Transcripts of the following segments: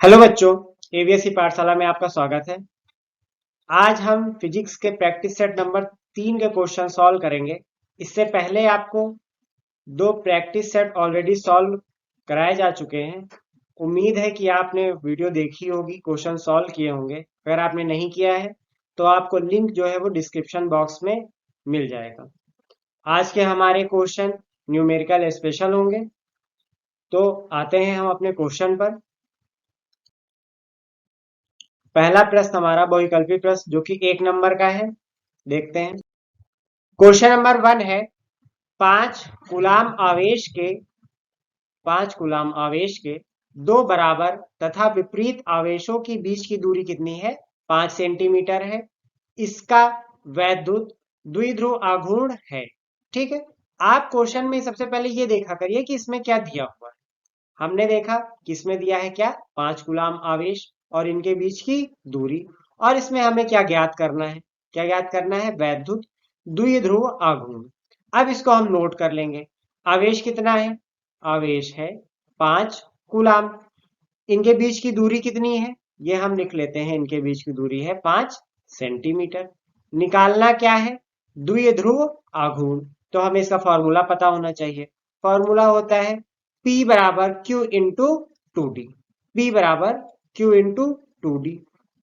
Hello बच्चों, एवीएससी पाठशाला में आपका स्वागत है। आज हम फिजिक्स के प्रैक्टिस सेट नंबर 3 के क्वेश्चन सॉल्व करेंगे। इससे पहले आपको दो प्रैक्टिस सेट ऑलरेडी सॉल्व कराए जा चुके हैं। उम्मीद है कि आपने वीडियो देखी होगी, क्वेश्चन सॉल्व किए होंगे। अगर आपने नहीं किया है तो आपको लिंक जो है वो डिस्क्रिप्शन बॉक्स में मिल जाएगा। आज के हमारे क्वेश्चन न्यूमेरिकल स्पेशल होंगे। तो आते हैं हम अपने क्वेश्चन पर। पहला प्रश्न हमारा बहुविकल्पी प्रश्न जो कि 1 नंबर का है, देखते हैं। क्वेश्चन नंबर 1 है, 5 कूलाम आवेश के 5 कूलाम आवेश के दो बराबर तथा विपरीत आवेशों के बीच की दूरी कितनी है? 5 सेंटीमीटर है। इसका वैद्युत द्विध्रुव आघूर्ण है। ठीक है, आप क्वेश्चन में सबसे पहले ये देखा करिए कि इसमें क्या दिया हुआ है। हमने देखा कि इसमें दिया है क्या, 5 कूलाम आवेश और इनके बीच की दूरी। और इसमें हमें क्या ज्ञात करना है? क्या ज्ञात करना है? वैद्युत द्विध्रुव आघूर्ण। अब इसको हम नोट कर लेंगे। आवेश कितना है? आवेश है 5 कूलाम। इनके बीच की दूरी कितनी है? ये हम लिख लेते हैं, इनके बीच की दूरी है 5 सेंटीमीटर। निकालना क्या है? द्विध्रुव आघूर्ण। तो हमें इसका फॉर्मूला पता होना चाहिए। फॉर्मूला होता है P बराबर Q इंटू 2D। P बराबर Q इंटू 2D।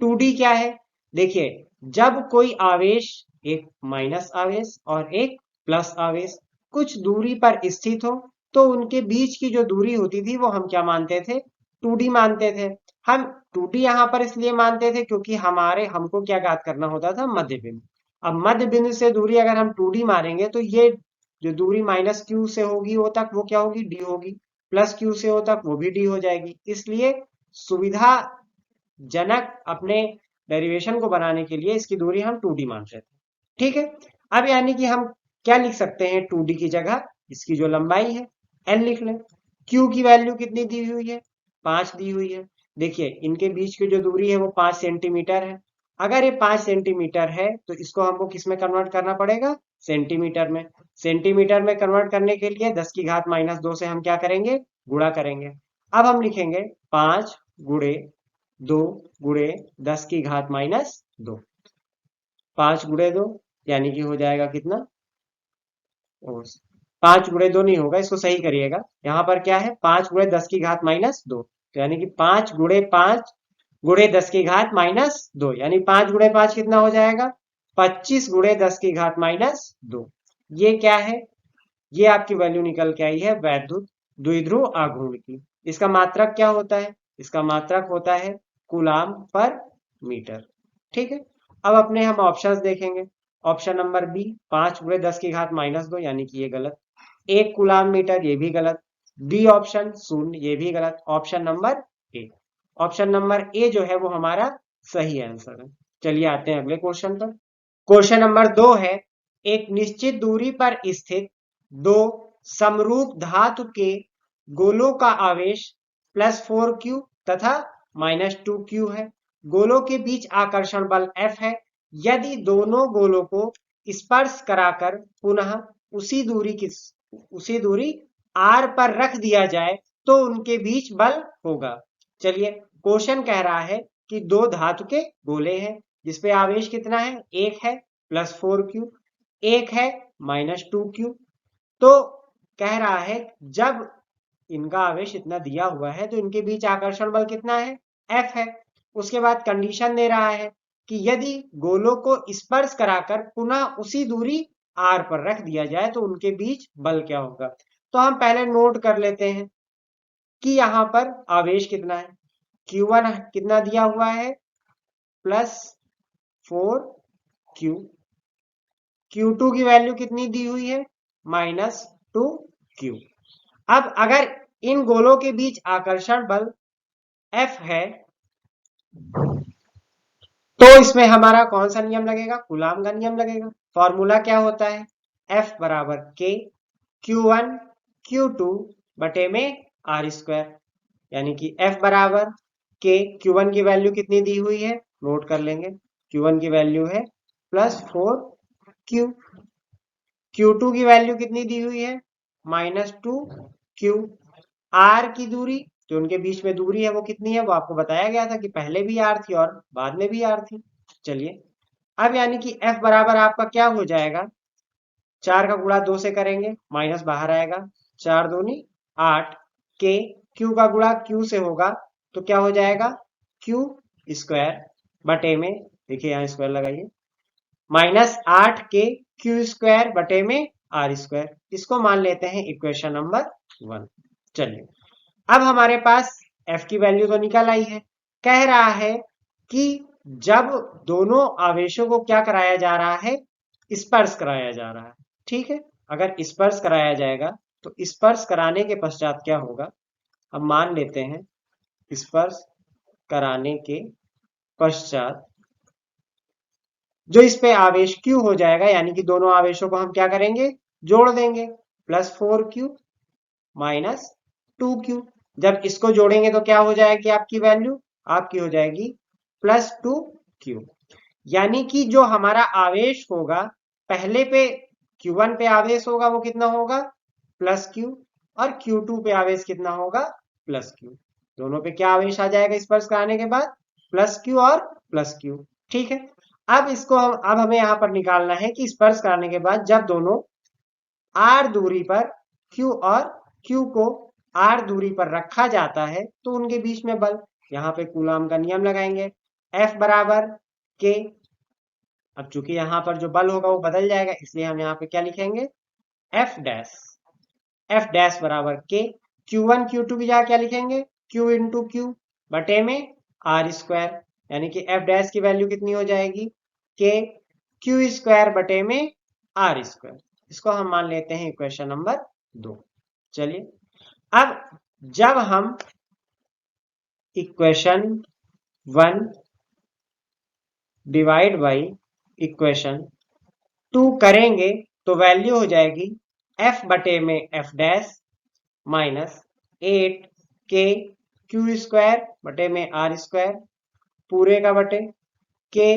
2D क्या है? देखिए, जब कोई आवेश, एक माइनस आवेश और एक प्लस आवेश, कुछ दूरी पर स्थित हो तो उनके बीच की जो दूरी होती थी वो हम क्या मानते थे? 2D मानते थे। हम 2D यहां पर इसलिए मानते थे क्योंकि हमको क्या ज्ञात करना होता था? मध्य बिंदु। अब मध्य बिंदु से दूरी अगर हम 2D मानेंगे तो ये जो दूरी माइनस क्यू से होगी वो तक वो क्या होगी? डी होगी। प्लस क्यू से हो तक वो भी डी हो जाएगी। इसलिए सुविधाजनक अपने डेरिवेशन को बनाने के लिए इसकी दूरी हम 2D मानते थे। ठीक है, अब यानी कि हम क्या लिख सकते हैं? 2D की जगह इसकी जो लंबाई है L लिख लें। Q की वैल्यू कितनी दी हुई है? 5 दी हुई है। देखिए, इनके बीच की जो दूरी है वो 5 सेंटीमीटर है। अगर ये 5 सेंटीमीटर है तो इसको हमको किस में कन्वर्ट करना पड़ेगा? सेंटीमीटर में। सेंटीमीटर में कन्वर्ट करने के लिए 10 की घात माइनस 2 से हम क्या करेंगे? गुणा करेंगे। अब हम लिखेंगे 5 गुणे 2 गुणे 10 की घात माइनस 2। 5 गुणे 2 यानी कि हो जाएगा कितना? 5 गुणे 2 नहीं होगा, इसको सही करिएगा। यहां पर क्या है? 5 गुणे 10 की घात माइनस 2। तो यानी कि 5 गुणे 5 गुणे 10 की घात माइनस 2, यानी 5 गुणे 5 कितना हो जाएगा? 25 गुणे 10 की घात माइनस 2। ये क्या है? ये आपकी वैल्यू निकल के आई है वैद्युत द्विध्रुव आघूर्ण की। इसका मात्रक क्या होता है? इसका मात्रक होता है कूलाम पर मीटर। ठीक है, अब अपने हम ऑप्शंस देखेंगे। ऑप्शन नंबर बी, 5 गुणे 10 की घात माइनस 2, यानी कि ये गलत। 1 कूलाम मीटर, ये भी गलत। डी ऑप्शन 0, ये भी गलत। Option number A, option number A जो है वो हमारा सही आंसर है। चलिए आते हैं अगले क्वेश्चन पर। क्वेश्चन नंबर 2 है, एक निश्चित दूरी पर स्थित दो समरूप धातु के गोलों का आवेश +4Q तथा -2Q है। गोलों के बीच आकर्षण बल F है। यदि दोनों गोलों को स्पर्श कराकर पुनः उसी दूरी R पर रख दिया जाए तो उनके बीच बल होगा। चलिए, क्वेश्चन कह रहा है कि दो धातु के गोले हैं जिसपे आवेश कितना है? 1 है +4Q, 1 है -2Q। तो कह रहा है जब इनका आवेश इतना दिया हुआ है तो इनके बीच आकर्षण बल कितना है? F है। उसके बाद कंडीशन दे रहा है कि यदि गोलों को स्पर्श कराकर पुनः उसी दूरी R पर रख दिया जाए तो उनके बीच बल क्या होगा। तो हम पहले नोट कर लेते हैं कि यहां पर आवेश कितना है। Q1 कितना दिया हुआ है? +4Q। Q2 की वैल्यू कितनी दी हुई है? -2Q। अब अगर इन गोलों के बीच आकर्षण बल F है तो इसमें हमारा कौन सा नियम लगेगा? कूलाम का नियम लगेगा। फॉर्मूला क्या होता है? F बराबर K Q1 Q2 बटे में R²। यानी कि F बराबर K, Q1 की वैल्यू कितनी दी हुई है? नोट कर लेंगे। Q1 की वैल्यू है +4Q। Q2 की वैल्यू कितनी दी हुई है? -2Q। R की दूरी जो उनके बीच में दूरी है वो कितनी है, वो आपको बताया गया था कि पहले भी r थी और बाद में भी r थी। चलिए अब यानी कि f बराबर आपका क्या हो जाएगा, 4 का गुणा 2 से करेंगे, माइनस बाहर आएगा, 4 दूनी 8 के, q का गुणा q से होगा तो क्या हो जाएगा, q स्क्वायर बटे में, देखिए यहाँ स्क्वायर लगाइए, माइनस 8 के क्यू स्क्वायर बटे में आर स्क्वायर। इसको मान लेते हैं इक्वेशन नंबर 1। चलिए अब हमारे पास f की वैल्यू तो निकल आई है। कह रहा है कि जब दोनों आवेशों को क्या कराया जा रहा है, स्पर्श कराया जा रहा है। ठीक है, अगर स्पर्श कराया जाएगा तो स्पर्श कराने के पश्चात क्या होगा, हम मान लेते हैं स्पर्श कराने के पश्चात जो इस पे आवेश Q हो जाएगा, यानी कि दोनों आवेशों को हम क्या करेंगे, जोड़ देंगे, प्लस 4Q माइनस 2Q। जब इसको जोड़ेंगे तो क्या हो जाएगी आपकी वैल्यू, आपकी हो जाएगी प्लस 2Q। यानी कि जो हमारा आवेश होगा, पहले पे Q1 पे आवेश होगा वो कितना होगा, प्लस Q, और Q2 पे आवेश कितना होगा, प्लस Q। दोनों पे क्या आवेश आ जाएगा स्पर्श कराने के बाद, प्लस Q और प्लस Q। ठीक है, अब हमें यहां पर निकालना है कि स्पर्श कराने के बाद जब दोनों r दूरी पर q और q को r दूरी पर रखा जाता है तो उनके बीच में बल, यहाँ पे कूलाम का नियम लगाएंगे, F बराबर k। अब चूंकि यहाँ पर जो बल होगा वो बदल जाएगा, इसलिए हम यहाँ पे क्या लिखेंगे, F डैश बराबर k, Q1 Q2 की जगह क्या लिखेंगे, Q इंटू Q बटे में r स्क्वायर, यानी कि F डैश की वैल्यू कितनी हो जाएगी, k Q स्क्वायर बटे में r स्क्वायर। इसको हम मान लेते हैं इक्वेशन नंबर 2। चलिए अब जब हम इक्वेशन 1 डिवाइड बाई इक्वेशन 2 करेंगे तो वैल्यू हो जाएगी f बटे में f डैश माइनस 8 के क्यू स्क्वायर बटे में आर स्क्वायर पूरे का बटे के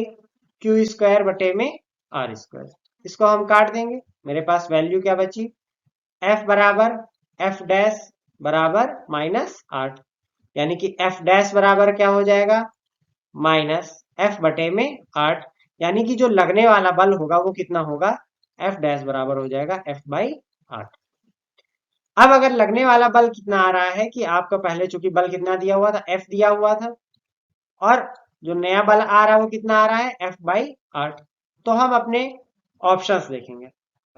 क्यू स्क्वायर बटे में आर स्क्वायर। इसको हम काट देंगे, मेरे पास वैल्यू क्या बची, f बराबर f डैश बराबर माइनस 8, यानी कि f डैश बराबर क्या हो जाएगा, माइनस f बटे में 8, यानी कि जो लगने वाला बल होगा वो कितना होगा, f डैश बराबर हो जाएगा f बाई 8। अब अगर लगने वाला बल कितना आ रहा है कि आपका पहले चूंकि बल कितना दिया हुआ था, F दिया हुआ था, और जो नया बल आ रहा है वो कितना आ रहा है, F बाई 8। तो हम अपने ऑप्शंस देखेंगे,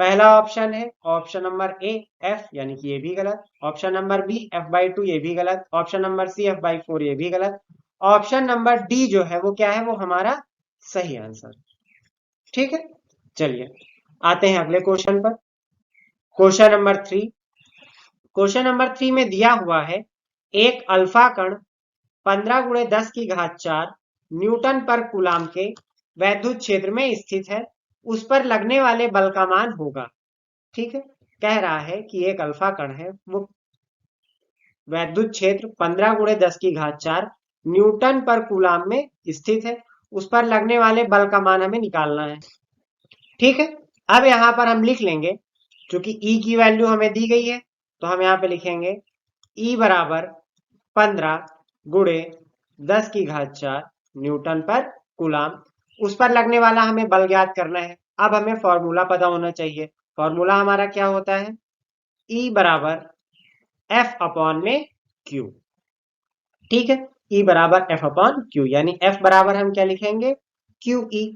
पहला ऑप्शन है ऑप्शन नंबर ए F, यानी कि ये भी गलत, option number B F by 2 ये भी गलत, option number C F by 4 ये भी गलत, ऑप्शन नंबर डी जो है वो क्या है, वो हमारा सही आंसर। ठीक है, चलिए आते हैं अगले क्वेश्चन पर। क्वेश्चन नंबर 3, क्वेश्चन नंबर 3 में दिया हुआ है एक अल्फा कण 15 गुणे 10 की घात 4 न्यूटन पर कूलाम के वैद्युत क्षेत्र में स्थित है, उस पर लगने वाले बल का मान होगा। ठीक है, कह रहा है कि एक अल्फा कण है, वो वैद्युत क्षेत्र 15 गुणे 10 की घात 4 न्यूटन पर कूलाम में स्थित है, उस पर लगने वाले बल का मान हमें निकालना है। ठीक है, अब यहां पर हम लिख लेंगे, क्योंकि E की वैल्यू हमें दी गई है तो हम यहाँ पे लिखेंगे E बराबर 15 गुणे 10 की घात 4 न्यूटन पर कूलाम, उस पर लगने वाला हमें बल ज्ञात करना है। अब हमें फॉर्मूला पता होना चाहिए, फॉर्मूला हमारा क्या होता है, E बराबर F अपॉन में Q। ठीक है, E बराबर F अपॉन Q, यानी F बराबर हम क्या लिखेंगे, QE।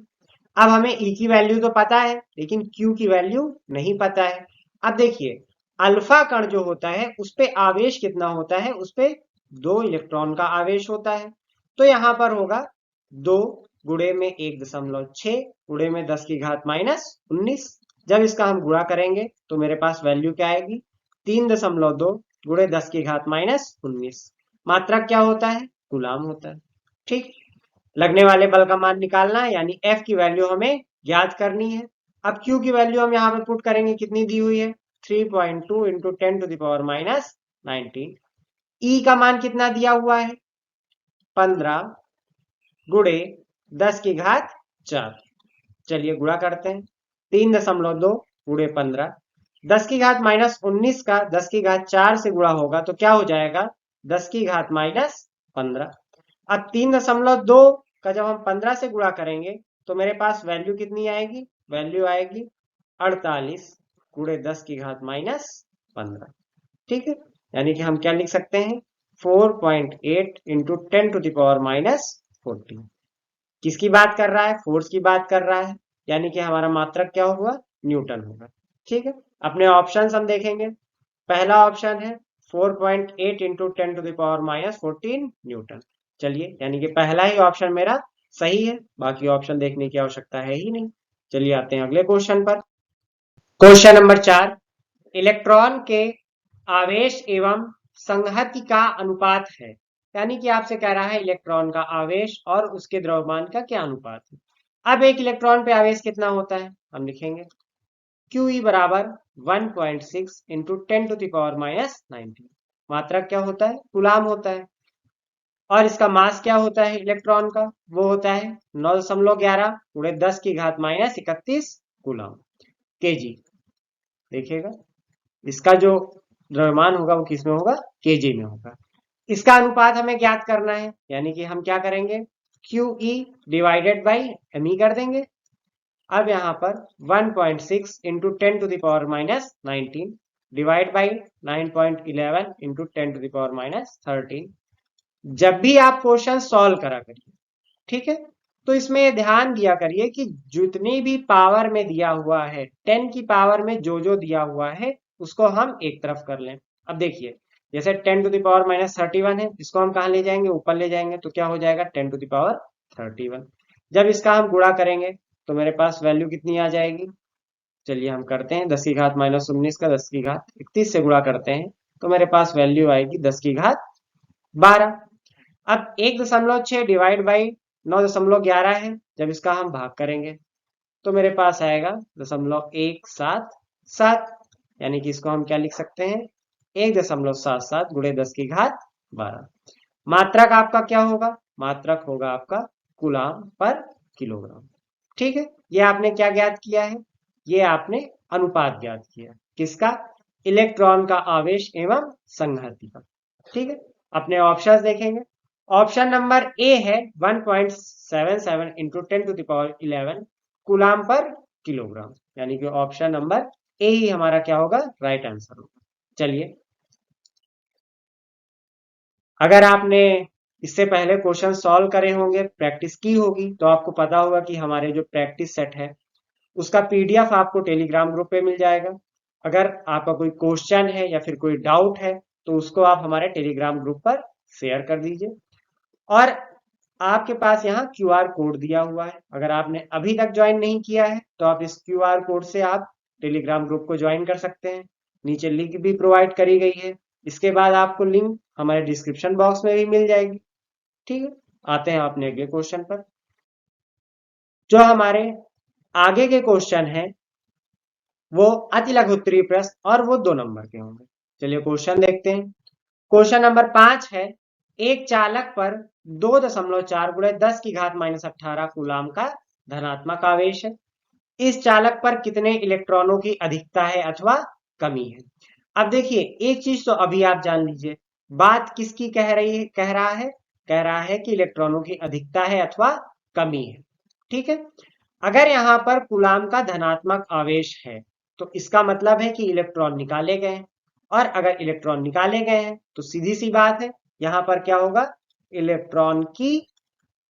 अब हमें E की वैल्यू तो पता है लेकिन Q की वैल्यू नहीं पता है। अब देखिए अल्फा कण जो होता है उस पे आवेश कितना होता है, उस पे 2 इलेक्ट्रॉन का आवेश होता है, तो यहां पर होगा 2 गुणे में 1.6 गुणे में 10 की घात माइनस 19। जब इसका हम गुणा करेंगे तो मेरे पास वैल्यू क्या आएगी, 3.2 गुणे 10 की घात माइनस 19। मात्रक क्या होता है, कूलाम होता है। ठीक, लगने वाले बल का मान निकालना है, यानी F की वैल्यू हमें ज्ञात करनी है। अब Q की वैल्यू हम यहाँ पे पुट करेंगे, कितनी दी हुई है, 3.2 into 10 to the power minus 19। E का मान कितना दिया हुआ है, 15 गुणे 10 की घात 4। चलिए गुणा करते हैं, 3.2 गुणे 15, 10 की घात माइनस 19 का 10 की घात 4 से गुणा होगा तो क्या हो जाएगा, 10 की घात माइनस 15। अब 3.2 का जब हम 15 से गुणा करेंगे तो मेरे पास वैल्यू कितनी आएगी, वैल्यू आएगी 48 गुणे 10 की घात माइनस 15। ठीक है, यानी कि हम क्या लिख सकते हैं 4.8 इंटू 10⁻⁻14। किसकी बात कर रहा है, फोर्स की बात कर रहा है, यानी कि हमारा मात्रक क्या होगा, न्यूटन होगा। ठीक है, अपने ऑप्शन हम देखेंगे। पहला ऑप्शन है 4.8 इंटू 10⁻⁻14 न्यूटन। चलिए, यानी कि पहला ही ऑप्शन मेरा सही है, बाकी ऑप्शन देखने की आवश्यकता है ही नहीं। चलिए आते हैं अगले क्वेश्चन पर। क्वेश्चन नंबर 4, इलेक्ट्रॉन के आवेश एवं संहति का अनुपात है। यानी कि आपसे कह रहा है इलेक्ट्रॉन का आवेश और उसके द्रव्यमान का क्या अनुपात है। अब एक इलेक्ट्रॉन पे आवेश कितना होता है, हम लिखेंगे QE बराबर 1.6 इंटू 10⁻⁻19। मात्रक क्या होता है, कूलाम होता है। और इसका मास क्या होता है इलेक्ट्रॉन का, वो होता है 9.11 गुणे 10 की घात माइनस 31 कूलाम केजी। देखिएगा इसका जो द्रव्यमान होगा वो किस में होगा, केजी में होगा। इसका अनुपात हमें ज्ञात करना है, यानी कि हम क्या करेंगे QE डिवाइडेड बाई ME कर देंगे। अब यहाँ पर 1.6 इंटू 10⁻⁻19 डिवाइड बाई 9.11 इंटू 10⁻⁻13। जब भी आप क्वेश्चन सॉल्व करा करिए, ठीक है, तो इसमें ध्यान दिया करिए कि जितनी भी पावर में दिया हुआ है 10 की पावर में जो जो दिया हुआ है उसको हम एक तरफ कर लें। अब देखिए जैसे 10⁻⁻31 है, इसको हम कहाँ ले जाएंगे, ऊपर ले जाएंगे, तो क्या हो जाएगा 10⁻31। जब इसका हम गुणा करेंगे तो मेरे पास वैल्यू कितनी आ जाएगी। चलिए हम करते हैं 10 की घात माइनस 19 का 10 की घात 31 से गुणा करते हैं तो मेरे पास वैल्यू आएगी 10 की घात 12। अब 1.6 डिवाइड बाई 9.11 है, जब इसका हम भाग करेंगे तो मेरे पास आएगा 0.177, यानी कि इसको हम क्या लिख सकते हैं 1.77 गुणे 10 की घात 12। मात्रक आपका क्या होगा, मात्रक होगा आपका कूलाम पर किलोग्राम। ठीक है, ये आपने क्या ज्ञात किया है, ये आपने अनुपात ज्ञात किया, किसका, इलेक्ट्रॉन का आवेश एवं संहति का। ठीक है, अपने ऑप्शंस देखेंगे। ऑप्शन नंबर ए है 1.77 इंटू 10⁻11 कूलाम पर किलोग्राम, यानी कि ऑप्शन नंबर ए ही हमारा क्या होगा, राइट आंसर होगा। चलिए, अगर आपने इससे पहले क्वेश्चन सॉल्व करे होंगे, प्रैक्टिस की होगी, तो आपको पता होगा कि हमारे जो प्रैक्टिस सेट है उसका PDF आपको टेलीग्राम ग्रुप पे मिल जाएगा। अगर आपका कोई क्वेश्चन है या फिर कोई डाउट है तो उसको आप हमारे टेलीग्राम ग्रुप पर शेयर कर दीजिए। और आपके पास यहाँ QR कोड दिया हुआ है, अगर आपने अभी तक ज्वाइन नहीं किया है तो आप इस QR कोड से आप टेलीग्राम ग्रुप को ज्वाइन कर सकते हैं। नीचे लिंक भी प्रोवाइड करी गई है, इसके बाद आपको लिंक हमारे डिस्क्रिप्शन बॉक्स में भी मिल जाएगी। ठीक है, आते हैं अपने अगले क्वेश्चन पर। जो हमारे आगे के क्वेश्चन है वो अति लघु उत्तरीय प्रश्न और वो 2 नंबर के होंगे। चलिए क्वेश्चन देखते हैं। क्वेश्चन नंबर 5 है, एक चालक पर 2.4 गुणे 10 की घात माइनस 18 कूलाम का धनात्मक आवेश है। इस चालक पर कितने इलेक्ट्रॉनों की अधिकता है अथवा कमी है। अब देखिए एक चीज तो अभी आप जान लीजिए, बात किसकी कह रही है, कह रहा है कि इलेक्ट्रॉनों की अधिकता है अथवा कमी है। ठीक है, अगर यहाँ पर कूलाम का धनात्मक आवेश है तो इसका मतलब है कि इलेक्ट्रॉन निकाले गए हैं, और अगर इलेक्ट्रॉन निकाले गए हैं तो सीधी सी बात है यहाँ पर क्या होगा, इलेक्ट्रॉन की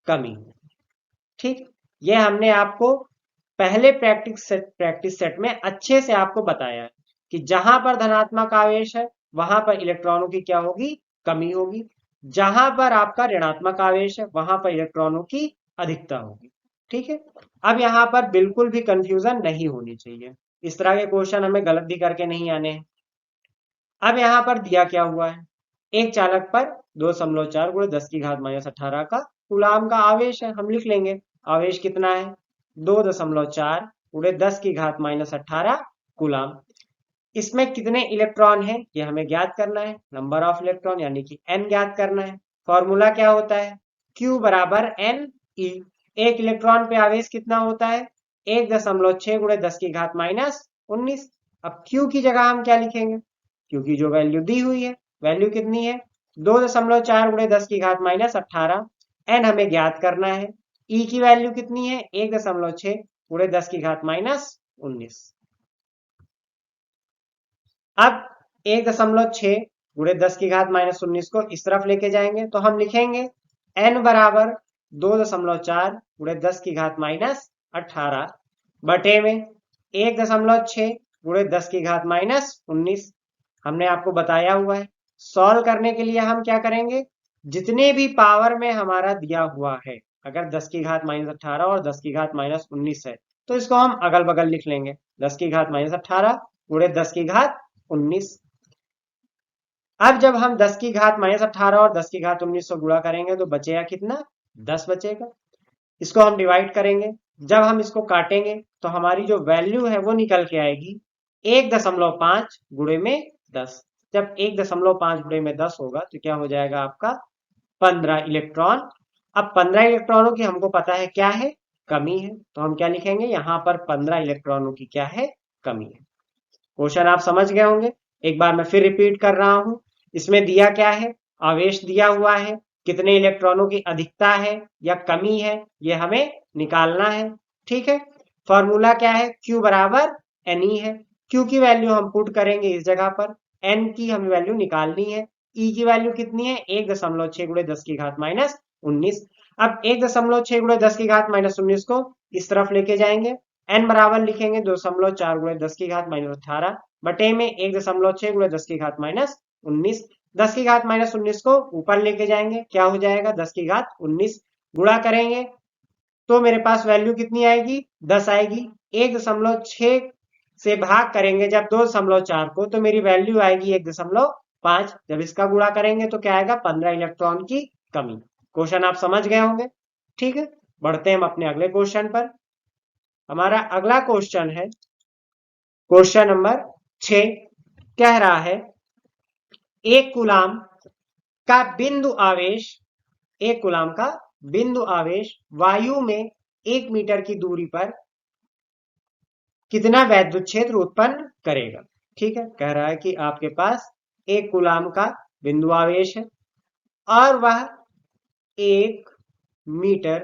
कमी। ठीक, ये हमने आपको पहले प्रैक्टिस सेट में अच्छे से आपको बताया है कि जहां पर धनात्मक आवेश है वहां पर इलेक्ट्रॉनों की क्या होगी, कमी होगी। जहां पर आपका ऋणात्मक आवेश है वहां पर इलेक्ट्रॉनों की अधिकता होगी। ठीक है, अब यहाँ पर बिल्कुल भी कंफ्यूजन नहीं होनी चाहिए, इस तरह के क्वेश्चन हमें गलत भी करके नहीं आने हैं। अब यहाँ पर दिया क्या हुआ है, एक चालक पर 2.4 गुणे 10 की घात माइनस 18 का कूलाम का आवेश है। हम लिख लेंगे आवेश कितना है 2.4 गुणे 10 की घात माइनस 18 कूलाम। इसमें कितने इलेक्ट्रॉन हैं ये हमें ज्ञात करना है, नंबर ऑफ इलेक्ट्रॉन यानी कि n ज्ञात करना है। फॉर्मूला क्या होता है, Q बराबर NE। एक इलेक्ट्रॉन पे आवेश कितना होता है 1.6 गुणे 10 की घात माइनस 19। अब Q की जगह हम क्या लिखेंगे, Q की जो वैल्यू दी हुई है, वैल्यू कितनी है 2.4 गुणे 10 की घात माइनस 18। एन हमें ज्ञात करना है। ई की वैल्यू कितनी है? 1.6 गुणे 10 की घात माइनस 19। अब 1.6 गुणे 10 की घात माइनस 19 को इस तरफ लेके जाएंगे तो हम लिखेंगे n बराबर 2.4 गुणे 10 की घात माइनस 18 बटे में 1.6 गुणे 10 की घात माइनस 19। हमने आपको बताया हुआ है सॉल्व करने के लिए हम क्या करेंगे, जितने भी पावर में हमारा दिया हुआ है, अगर 10 की घात माइनस 18 और 10 की घात माइनस 19 है तो इसको हम अगल बगल लिख लेंगे। 10 की घात माइनस 18 गुणे 10 की घात 19। अब जब हम 10 की घात माइनस 18 और 10 की घात 19 को गुणा करेंगे तो बचेगा कितना? 10 बचेगा। इसको हम डिवाइड करेंगे। जब हम इसको काटेंगे तो हमारी जो वैल्यू है वो निकल के आएगी 1.5 गुणे में 10। जब 1.5 गुणे में 10 होगा तो क्या हो जाएगा आपका? 15 इलेक्ट्रॉन। अब 15 इलेक्ट्रॉनों की हमको पता है क्या है? कमी है। तो हम क्या लिखेंगे? यहां पर 15 इलेक्ट्रॉनों की क्या है? कमी है। क्वेश्चन आप समझ गए होंगे। एक बार मैं फिर रिपीट कर रहा हूं। इसमें दिया क्या है? आवेश दिया हुआ है, कितने इलेक्ट्रॉनों की अधिकता है या कमी है ये हमें निकालना है। ठीक है। फॉर्मूला क्या है? Q बराबर NE है। Q की वैल्यू हम पुट करेंगे इस जगह पर, N की हमें वैल्यू निकालनी है। E की वैल्यू कितनी है? 1.6 गुणे 10 की घात माइनस 19। अब 1.6 गुणे 10 की घात माइनस 19 को इस तरफ लेके जाएंगे। N बराबर लिखेंगे 2.4 गुणे 10 की घात माइनस 18 बटे में 1.6 गुणे 10 की घात माइनस 19। 10 की घात माइनस 19 को ऊपर लेके जाएंगे, क्या हो जाएगा? 10 की घात 19। गुणा करेंगे तो मेरे पास वैल्यू कितनी आएगी? 10 आएगी। 1.6 से भाग करेंगे जब 2.4 को तो मेरी वैल्यू आएगी 1.5। जब इसका गुणा करेंगे तो क्या आएगा? 15 इलेक्ट्रॉन की कमी। क्वेश्चन आप समझ गए होंगे। ठीक है, बढ़ते हैं हम अपने अगले क्वेश्चन पर। हमारा अगला क्वेश्चन है क्वेश्चन नंबर 6। कह रहा है एक कूलाम का बिंदु आवेश, एक कूलाम का बिंदु आवेश वायु में 1 मीटर की दूरी पर कितना वैद्युत क्षेत्र उत्पन्न करेगा। ठीक है, कह रहा है कि आपके पास एक कूलाम का बिंदु आवेश है और वह 1 मीटर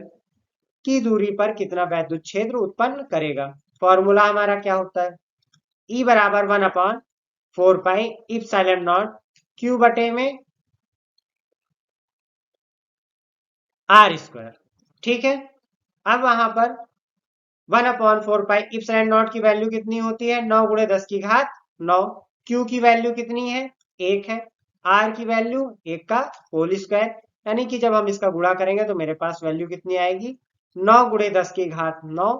की दूरी पर कितना वैद्युत क्षेत्र उत्पन्न करेगा। फॉर्मूला हमारा क्या होता है? E बराबर 1/4 पाई इप्सिलॉन नॉट Q बटे में R स्क्वायर। ठीक है। अब वहां पर 1/4 पाई इप्सिलॉन नॉट की वैल्यू कितनी होती है? 9 गुणे 10 की घात 9। Q की वैल्यू कितनी है? 1 है। R की वैल्यू 1 का होल स्क्वायर, यानी कि जब हम इसका गुणा करेंगे तो मेरे पास वैल्यू कितनी आएगी? 9 गुणे 10 की घात 9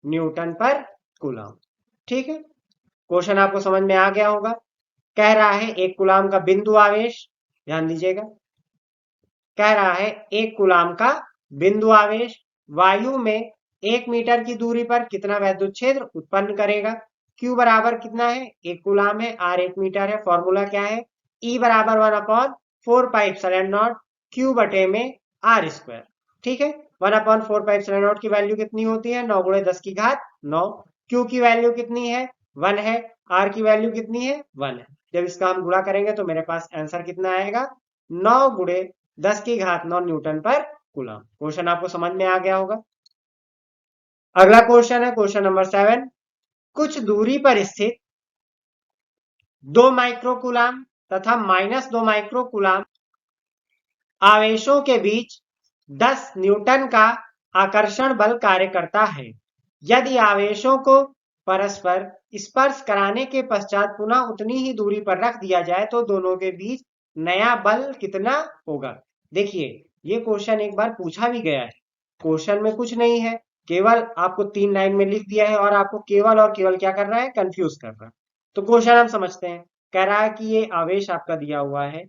न्यूटन पर कूलम। ठीक है, क्वेश्चन आपको समझ में आ गया होगा। कह रहा है एक कूलाम का बिंदु आवेश, ध्यान दीजिएगा, कह रहा है एक कूलाम का बिंदु आवेश वायु में 1 मीटर की दूरी पर कितना वैद्युत क्षेत्र उत्पन्न करेगा। Q बराबर कितना है? 1 कूलाम है, R 1 मीटर है। फॉर्मूला क्या है? E बराबर 1/4 पाई इप्सिलॉन नॉट Q बटे में R स्क्वायर। ठीक है, 1/4 पाई इप्सिलॉन नॉट की वैल्यू कितनी होती है? 9 गुणे 10 की घात 9। Q की वैल्यू कितनी है? 1 है। R की वैल्यू कितनी है? 1 है। जब इसका हम गुणा करेंगे तो मेरे पास आंसर कितना आएगा? 9 गुणे 10 की घात 9 न्यूटन पर कूलम। क्वेश्चन आपको समझ में आ गया होगा। अगला क्वेश्चन है क्वेश्चन नंबर 7। कुछ दूरी पर स्थित 2 माइक्रोकूलाम तथा -2 माइक्रोकूलाम आवेशों के बीच 10 न्यूटन का आकर्षण बल कार्य करता है। यदि आवेशों को परस्पर स्पर्श कराने के पश्चात पुनः उतनी ही दूरी पर रख दिया जाए तो दोनों के बीच नया बल कितना होगा। देखिए, ये क्वेश्चन एक बार पूछा भी गया है। क्वेश्चन में कुछ नहीं है, केवल आपको 3 लाइन में लिख दिया है और आपको केवल और केवल क्या कर रहा है? कंफ्यूज कर रहा है। तो क्वेश्चन हम समझते हैं। कह रहा है कि ये आवेश आपका दिया हुआ है,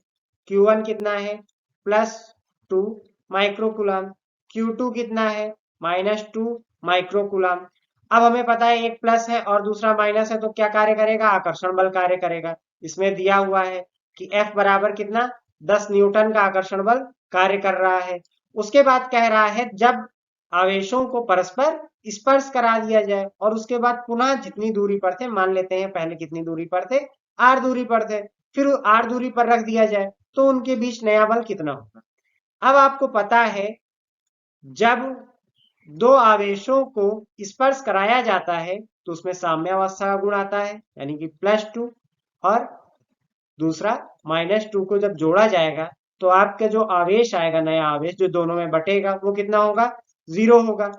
Q1 कितना है? +2 माइक्रोकूलम। Q2 कितना है? -2 माइक्रोकूलम। अब हमें पता है एक प्लस है और दूसरा माइनस है तो क्या कार्य करेगा? आकर्षण बल कार्य करेगा। इसमें दिया हुआ है कि F बराबर कितना? 10 न्यूटन का आकर्षण बल कार्य कर रहा है। उसके बाद कह रहा है जब आवेशों को परस्पर स्पर्श करा दिया जाए और उसके बाद पुनः जितनी दूरी पर थे, मान लेते हैं पहले कितनी दूरी पर थे? R दूरी पर थे, फिर R दूरी पर रख दिया जाए तो उनके बीच नया बल कितना होगा। अब आपको पता है जब दो आवेशों को स्पर्श कराया जाता है तो उसमें साम्यावस्था का गुण आता है, यानी कि +2, और दूसरा -2 को जब जोड़ा जाएगा तो आपका जो आवेश आएगा, नया आवेश जो दोनों में बटेगा, वो कितना होगा, 0 होगा।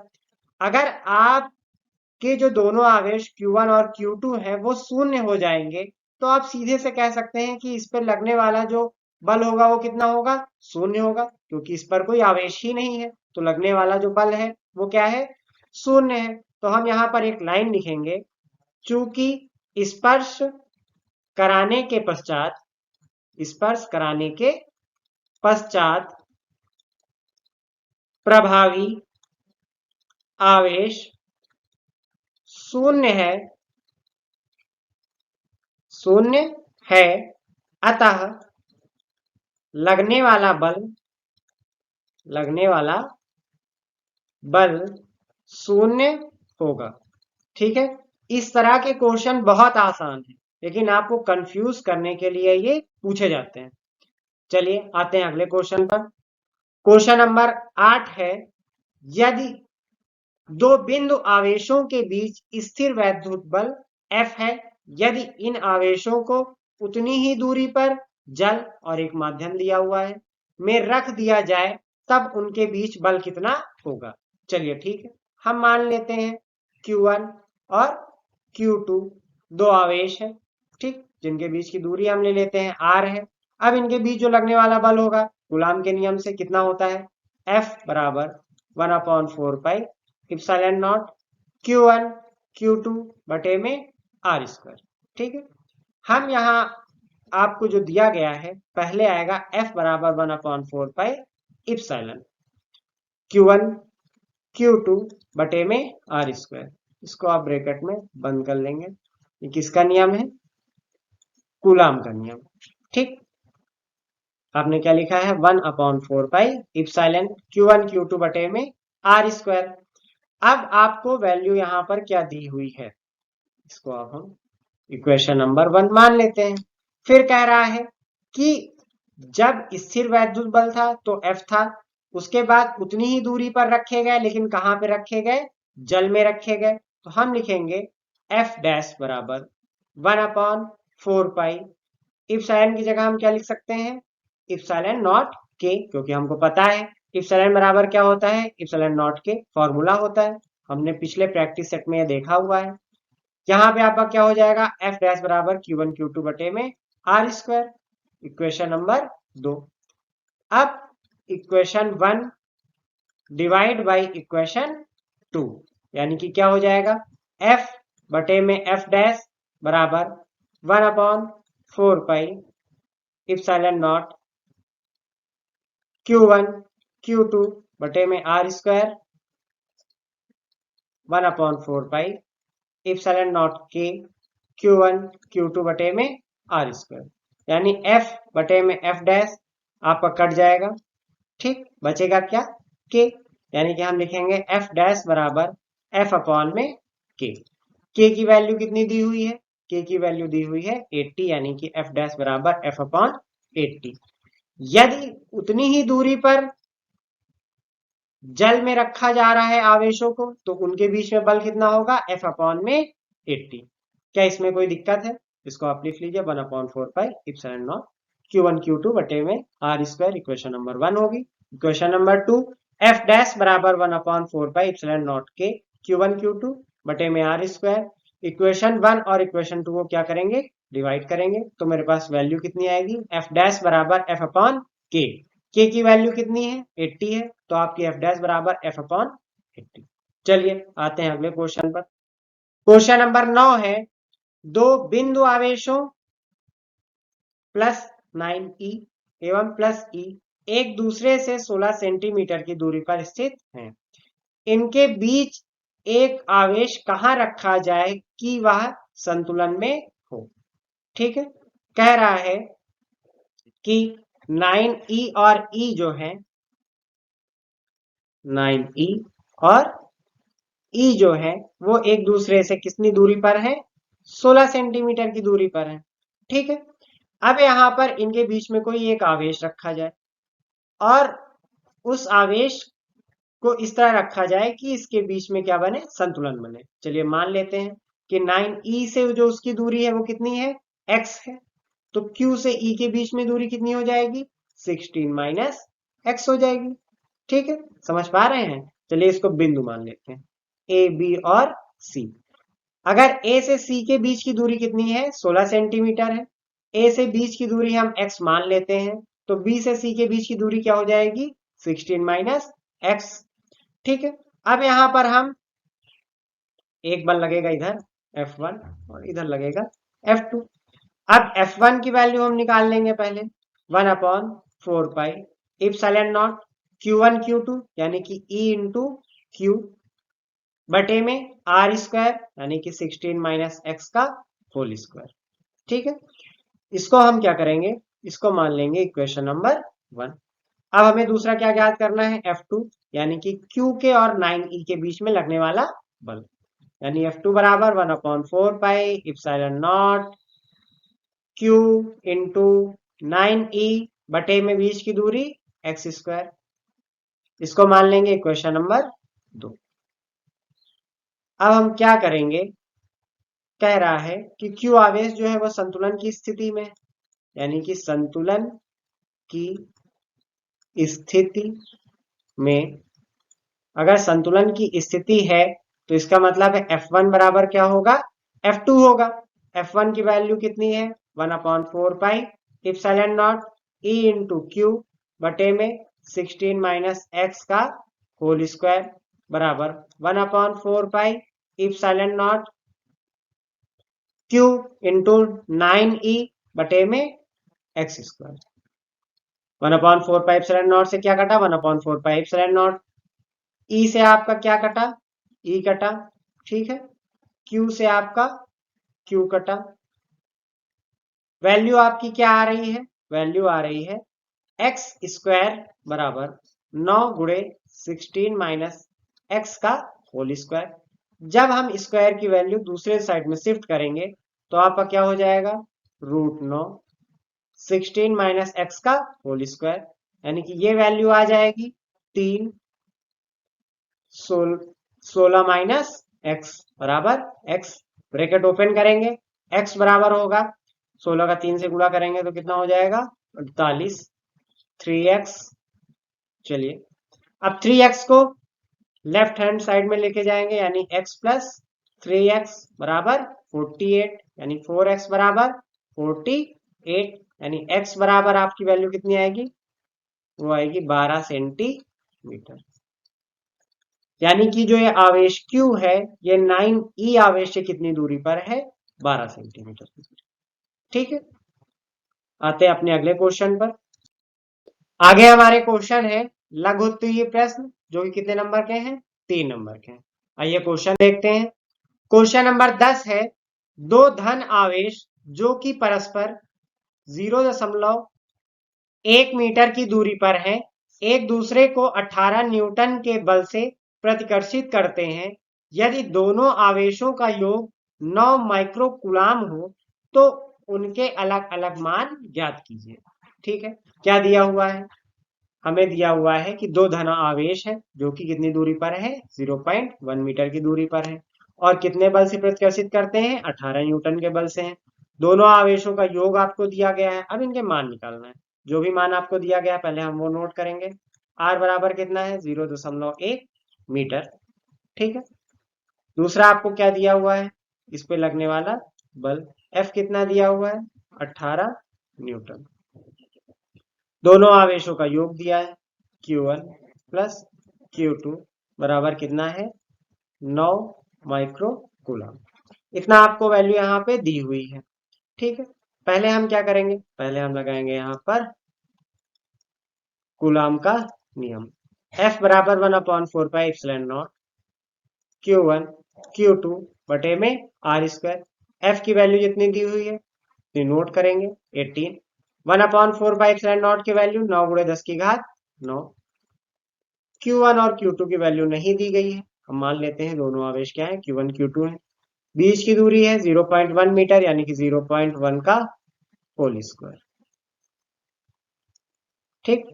अगर आपके जो दोनों आवेश Q1 और Q2 है वो शून्य हो जाएंगे तो आप सीधे से कह सकते हैं कि इस पर लगने वाला जो बल होगा वो कितना होगा, शून्य होगा, क्योंकि इस पर कोई आवेश ही नहीं है, तो लगने वाला जो बल है वो क्या है, शून्य है। तो हम यहाँ पर एक लाइन लिखेंगे, चूंकि स्पर्श कराने के पश्चात प्रभावी आवेश शून्य है, अतः लगने वाला बल शून्य होगा। ठीक है, इस तरह के क्वेश्चन बहुत आसान है, लेकिन आपको कंफ्यूज करने के लिए ये पूछे जाते हैं। चलिए आते हैं अगले क्वेश्चन पर। क्वेश्चन नंबर 8 है, यदि दो बिंदु आवेशों के बीच स्थिर वैद्युत बल F है, यदि इन आवेशों को उतनी ही दूरी पर जल और एक माध्यम दिया हुआ है में रख दिया जाए तब उनके बीच बल कितना होगा। चलिए ठीक है, हम मान लेते हैं Q1 और Q2 दो आवेश है, ठीक, जिनके बीच की दूरी हम ले लेते हैं R है। अब इनके बीच जो लगने वाला बल होगा कूलाम के नियम से कितना होता है, F बराबर 1/4 pi epsilon not Q1 Q2 बटे में R²। ठीक है, हम यहाँ आपको जो दिया गया है, पहले आएगा F बराबर 1/4 पाई इप्सिलॉन Q1 Q2 बटे में R²। इसको आप ब्रैकेट में बंद कर लेंगे, ये किसका नियम है, कूलाम का नियम। ठीक, आपने क्या लिखा है, 1/4 पाई इप्सिलॉन Q1 Q2 बटे में R²। अब आपको वैल्यू यहाँ पर क्या दी हुई है, इसको अब हम इक्वेशन नंबर 1 मान लेते हैं। फिर कह रहा है कि जब स्थिर वैद्युत बल था तो F था, उसके बाद उतनी ही दूरी पर रखे गए, लेकिन कहाँ पे रखे गए, जल में रखे गए। तो हम लिखेंगे F डैश बराबर 1/4 पाई इप्सिलॉन की जगह हम क्या लिख सकते हैं, इप्सिलॉन नॉट के, क्योंकि हमको पता है इप्सिलॉन बराबर क्या होता है, इप्सिलॉन नॉट के फॉर्मूला होता है, हमने पिछले प्रैक्टिस सेट में ये देखा हुआ है। यहाँ पे आपका क्या हो जाएगा, F डैश बराबर Q1 Q2 बटे में R², इक्वेशन नंबर 2। अब इक्वेशन 1 डिवाइड बाई इक्वेशन 2, यानी कि क्या हो जाएगा, F बटे में F डैश बराबर 1/4 pi epsilon not Q1 Q2 बटे में R², 1/4 पाई इप्सिलॉन नॉट के Q1 Q2 बटे में R², यानी F बटे में F डैश आपका कट जाएगा। ठीक, बचेगा क्या, K, यानी कि हम लिखेंगे F डैश बराबर F अपॉन में K। K की वैल्यू कितनी दी हुई है, K की वैल्यू दी हुई है 80, यानी कि F डैश बराबर F अपॉन 80। यदि उतनी ही दूरी पर जल में रखा जा रहा है आवेशों को तो उनके बीच में बल कितना होगा, F अपॉन में 80। क्या इसमें कोई दिक्कत है, इसको आप लिख लीजिए 1/4 pi epsilon not Q1 Q2 बटे में R², इक्वेशन नंबर 1 होगी। इक्वेशन नंबर 2, F डैश बराबर 1/4 पाई इप्सिलॉन नॉट के Q1 Q2 बटे में R²। इक्वेशन 1 और इक्वेशन 2 को क्या करेंगे, डिवाइड करेंगे, तो मेरे पास वैल्यू कितनी आएगी, F डैश बराबर F अपॉन K। K की वैल्यू कितनी है, 80 है, तो आपकी F डैश बराबर F अपॉन 80। चलिए आते हैं अगले क्वेश्चन पर। क्वेश्चन नंबर 9 है, दो बिंदु आवेशों +9e एवं +e एक दूसरे से 16 सेंटीमीटर की दूरी पर स्थित हैं। इनके बीच एक आवेश कहाँ रखा जाए कि वह संतुलन में हो। ठीक है, कह रहा है कि 9e और e जो है, 9e और e जो है वो एक दूसरे से कितनी दूरी पर है, 16 सेंटीमीटर की दूरी पर है। ठीक है, अब यहाँ पर इनके बीच में कोई एक आवेश रखा जाए और उस आवेश को इस तरह रखा जाए कि इसके बीच में क्या बने, संतुलन बने। चलिए मान लेते हैं कि 9e से जो उसकी दूरी है वो कितनी है, x है। तो q से e के बीच में दूरी कितनी हो जाएगी, 16 माइनस x हो जाएगी। ठीक है, समझ पा रहे हैं। चलिए इसको बिंदु मान लेते हैं, a b और c। अगर a से c के बीच की दूरी कितनी है, 16 सेंटीमीटर है। a से बीच की दूरी हम x मान लेते हैं, तो b से c के बीच की दूरी क्या हो जाएगी, 16 माइनस x। ठीक है, अब यहां पर हम एक बल लगेगा इधर F1 और इधर लगेगा F2। अब F1 की वैल्यू हम निकाल लेंगे पहले, 1/4 pi epsilon not Q1 Q2 यानी कि E इंटू Q बटे में R स्क्वायर यानी कि 16 माइनस एक्स का होल स्क्वायर। ठीक है, इसको हम क्या करेंगे, इसको मान लेंगे इक्वेशन नंबर 1। अब हमें दूसरा क्या ज्ञात करना है, F2 यानी कि Q के और 9e के बीच में लगने वाला बल, यानी F2 बराबर 1/4 pi epsilon naught Q into 9e बटे में बीच की दूरी एक्स स्क्वायर। इसको मान लेंगे इक्वेशन नंबर 2। अब हम क्या करेंगे, कह रहा है कि Q आवेश जो है वह संतुलन की स्थिति में, यानी कि संतुलन की स्थिति में, अगर संतुलन की स्थिति है तो इसका मतलब है F1 बराबर क्या होगा, F2 होगा। F1 की वैल्यू कितनी है, 1/4 pi epsilon naught E into Q बटे में 16 माइनस एक्स का होल स्क्वायर बराबर 1/4 pi epsilon naught Q into 9e बटे में X square. 1/4 pi epsilon naught से क्या कटा, 1/4 पाई इप्सिलॉन नॉट। ई से आपका क्या कटा, ई कटा। ठीक है, क्यू से आपका क्यू कटा। वैल्यू आपकी क्या आ रही है, वैल्यू आ रही है एक्स स्क्वायर बराबर 9 गुणे 16 माइनस एक्स का होल स्क्वायर। जब हम स्क्वायर की वैल्यू दूसरे साइड में शिफ्ट करेंगे तो आपका क्या हो जाएगा, √9 16 माइनस एक्स का होल स्क्वायर, यानी कि ये वैल्यू आ जाएगी 3 16 माइनस एक्स बराबर एक्स। ब्रैकेट ओपन करेंगे, एक्स बराबर होगा 16 का 3 से गुणा करेंगे तो कितना हो जाएगा 48, 3x। चलिए अब 3x को लेफ्ट हैंड साइड में लेके जाएंगे, यानी x प्लस 3x बराबर 48, यानी 4x बराबर 48, यानी x बराबर आपकी वैल्यू कितनी आएगी, वो आएगी 12 सेंटीमीटर। यानी कि जो ये आवेश Q है ये 9e आवेश से कितनी दूरी पर है, 12 सेंटीमीटर। ठीक है, आते हैं अपने अगले क्वेश्चन पर। आगे हमारे क्वेश्चन है लघुत्तरीय प्रश्न, जो कि कितने नंबर के हैं, 3 नंबर के हैं। आइए क्वेश्चन देखते हैं। क्वेश्चन नंबर 10 है, दो धन आवेश जो कि परस्पर 0.1 मीटर की दूरी पर हैं, एक दूसरे को 18 न्यूटन के बल से प्रतिकर्षित करते हैं। यदि दोनों आवेशों का योग 9 माइक्रो कूलाम हो तो उनके अलग अलग मान ज्ञात कीजिए। ठीक है, क्या दिया हुआ है, हमें दिया हुआ है कि दो धन आवेश है जो कि कितनी दूरी पर है, 0.1 मीटर की दूरी पर है, और कितने बल से प्रतिकर्षित करते हैं, 18 न्यूटन के बल से हैं। दोनों आवेशों का योग आपको दिया गया है, अब इनके मान निकालना है। जो भी मान आपको दिया गया पहले हम वो नोट करेंगे। आर बराबर कितना है, 0.1 मीटर। ठीक है, दूसरा आपको क्या दिया हुआ है, इस पे लगने वाला बल एफ कितना दिया हुआ है, 18 न्यूटन। दोनों आवेशों का योग दिया है, Q1 प्लस Q2 बराबर कितना है, 9 माइक्रो कूलम। इतना आपको वैल्यू यहाँ पे दी हुई है। ठीक है, पहले हम क्या करेंगे, पहले हम लगाएंगे यहाँ पर कूलम का नियम। F बराबर 1/4 pi epsilon not Q1 Q2 बटे में R स्क्वायर। F की वैल्यू जितनी दी हुई है नोट करेंगे, 18। 1/4 पाई इप्सिलॉन नॉट की वैल्यू 9 गुणे 10 की घात 9। Q1 और Q2 की वैल्यू नहीं दी गई है, हम मान लेते हैं दोनों आवेश क्या है, Q1 Q2 है। बीच की दूरी है 0.1 मीटर, यानी कि 0.1 का होल स्क्वायर। ठीक,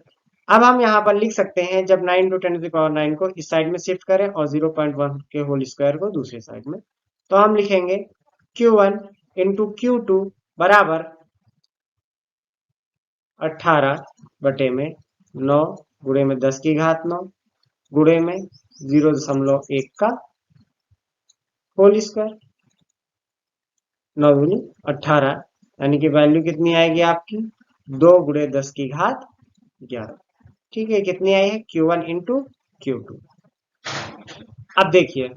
अब हम यहाँ पर लिख सकते हैं जब 9 × 10⁹ को इस साइड में शिफ्ट करें और 0.1 के होल स्क्वायर को दूसरी साइड में, तो हम लिखेंगे Q1 इंटू Q2 बराबर 18 में 9 गुणे में 10 की घात 9 गुणे में 0.1 का होल स्क्वायर। 9 दूनी 18, यानी कि वैल्यू कितनी आएगी आपकी 2 गुणे 10 की घात 11। ठीक है, कितनी आई है Q1 इंटू Q2। अब देखिए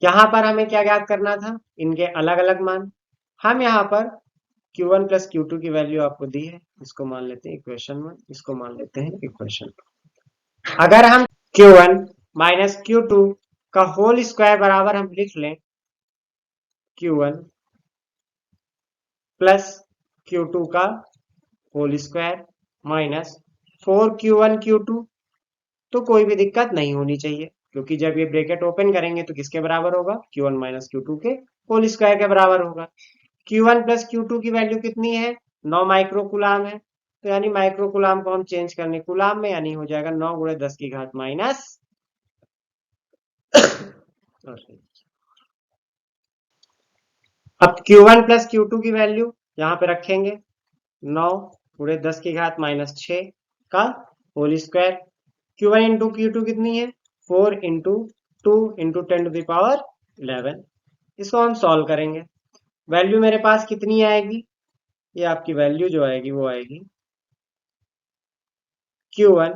यहां पर हमें क्या ज्ञात करना था, इनके अलग अलग मान। हम यहाँ पर Q1 प्लस Q2 की वैल्यू आपको दी है, इसको मान लेते हैं इक्वेशन 1, इसको मान लेते हैं इक्वेशन 2। अगर हम Q1 माइनस Q2 का होल स्क्वायर बराबर हम लिख लें Q1 प्लस Q2 का whole square minus 4Q1 Q2, तो कोई भी दिक्कत नहीं होनी चाहिए, क्योंकि जब ये ब्रैकेट ओपन करेंगे तो किसके बराबर होगा, Q1 माइनस Q2 के होल स्क्वायर के बराबर होगा। Q1 प्लस Q2 की वैल्यू कितनी है 9 माइक्रो कूलाम है, तो यानी माइक्रो कूलाम को हम चेंज करने कूलाम में, यानी हो जाएगा 9 गुणे 10 की घात माइनस अब Q1 प्लस Q2 की वैल्यू यहां पे रखेंगे 9 गुणे 10 की घात माइनस 6 का whole square. Q1 into Q2 कितनी है 4 इंटू 2 इंटू 10⁻11। इसको हम सॉल्व करेंगे, वैल्यू मेरे पास कितनी आएगी, ये आपकी वैल्यू जो आएगी वो आएगी Q1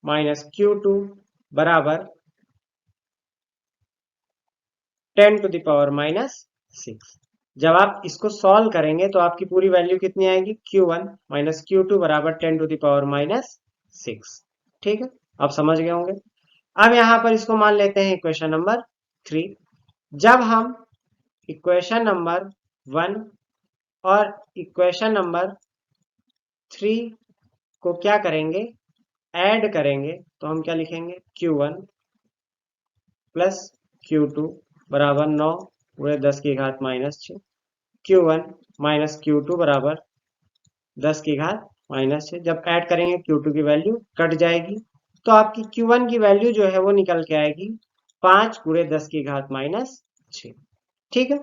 माइनस Q2 बराबर 10⁻⁻6। जब आप इसको सॉल्व करेंगे तो आपकी पूरी वैल्यू कितनी आएगी Q1 माइनस Q2 बराबर 10⁻⁻6। ठीक है, आप समझ गए होंगे। अब यहां पर इसको मान लेते हैं इक्वेशन नंबर 3। जब हम इक्वेशन नंबर 1 और इक्वेशन नंबर 3 को क्या करेंगे, ऐड करेंगे, तो हम क्या लिखेंगे Q1 प्लस Q2 बराबर 9 गुणे 10 की घात माइनस 6, Q1 माइनस Q2 बराबर 10 की घात माइनस 6। जब ऐड करेंगे Q2 की वैल्यू कट जाएगी, तो आपकी Q1 की वैल्यू जो है वो निकल के आएगी 5 गुणे 10 की घात माइनस 6। ठीक है,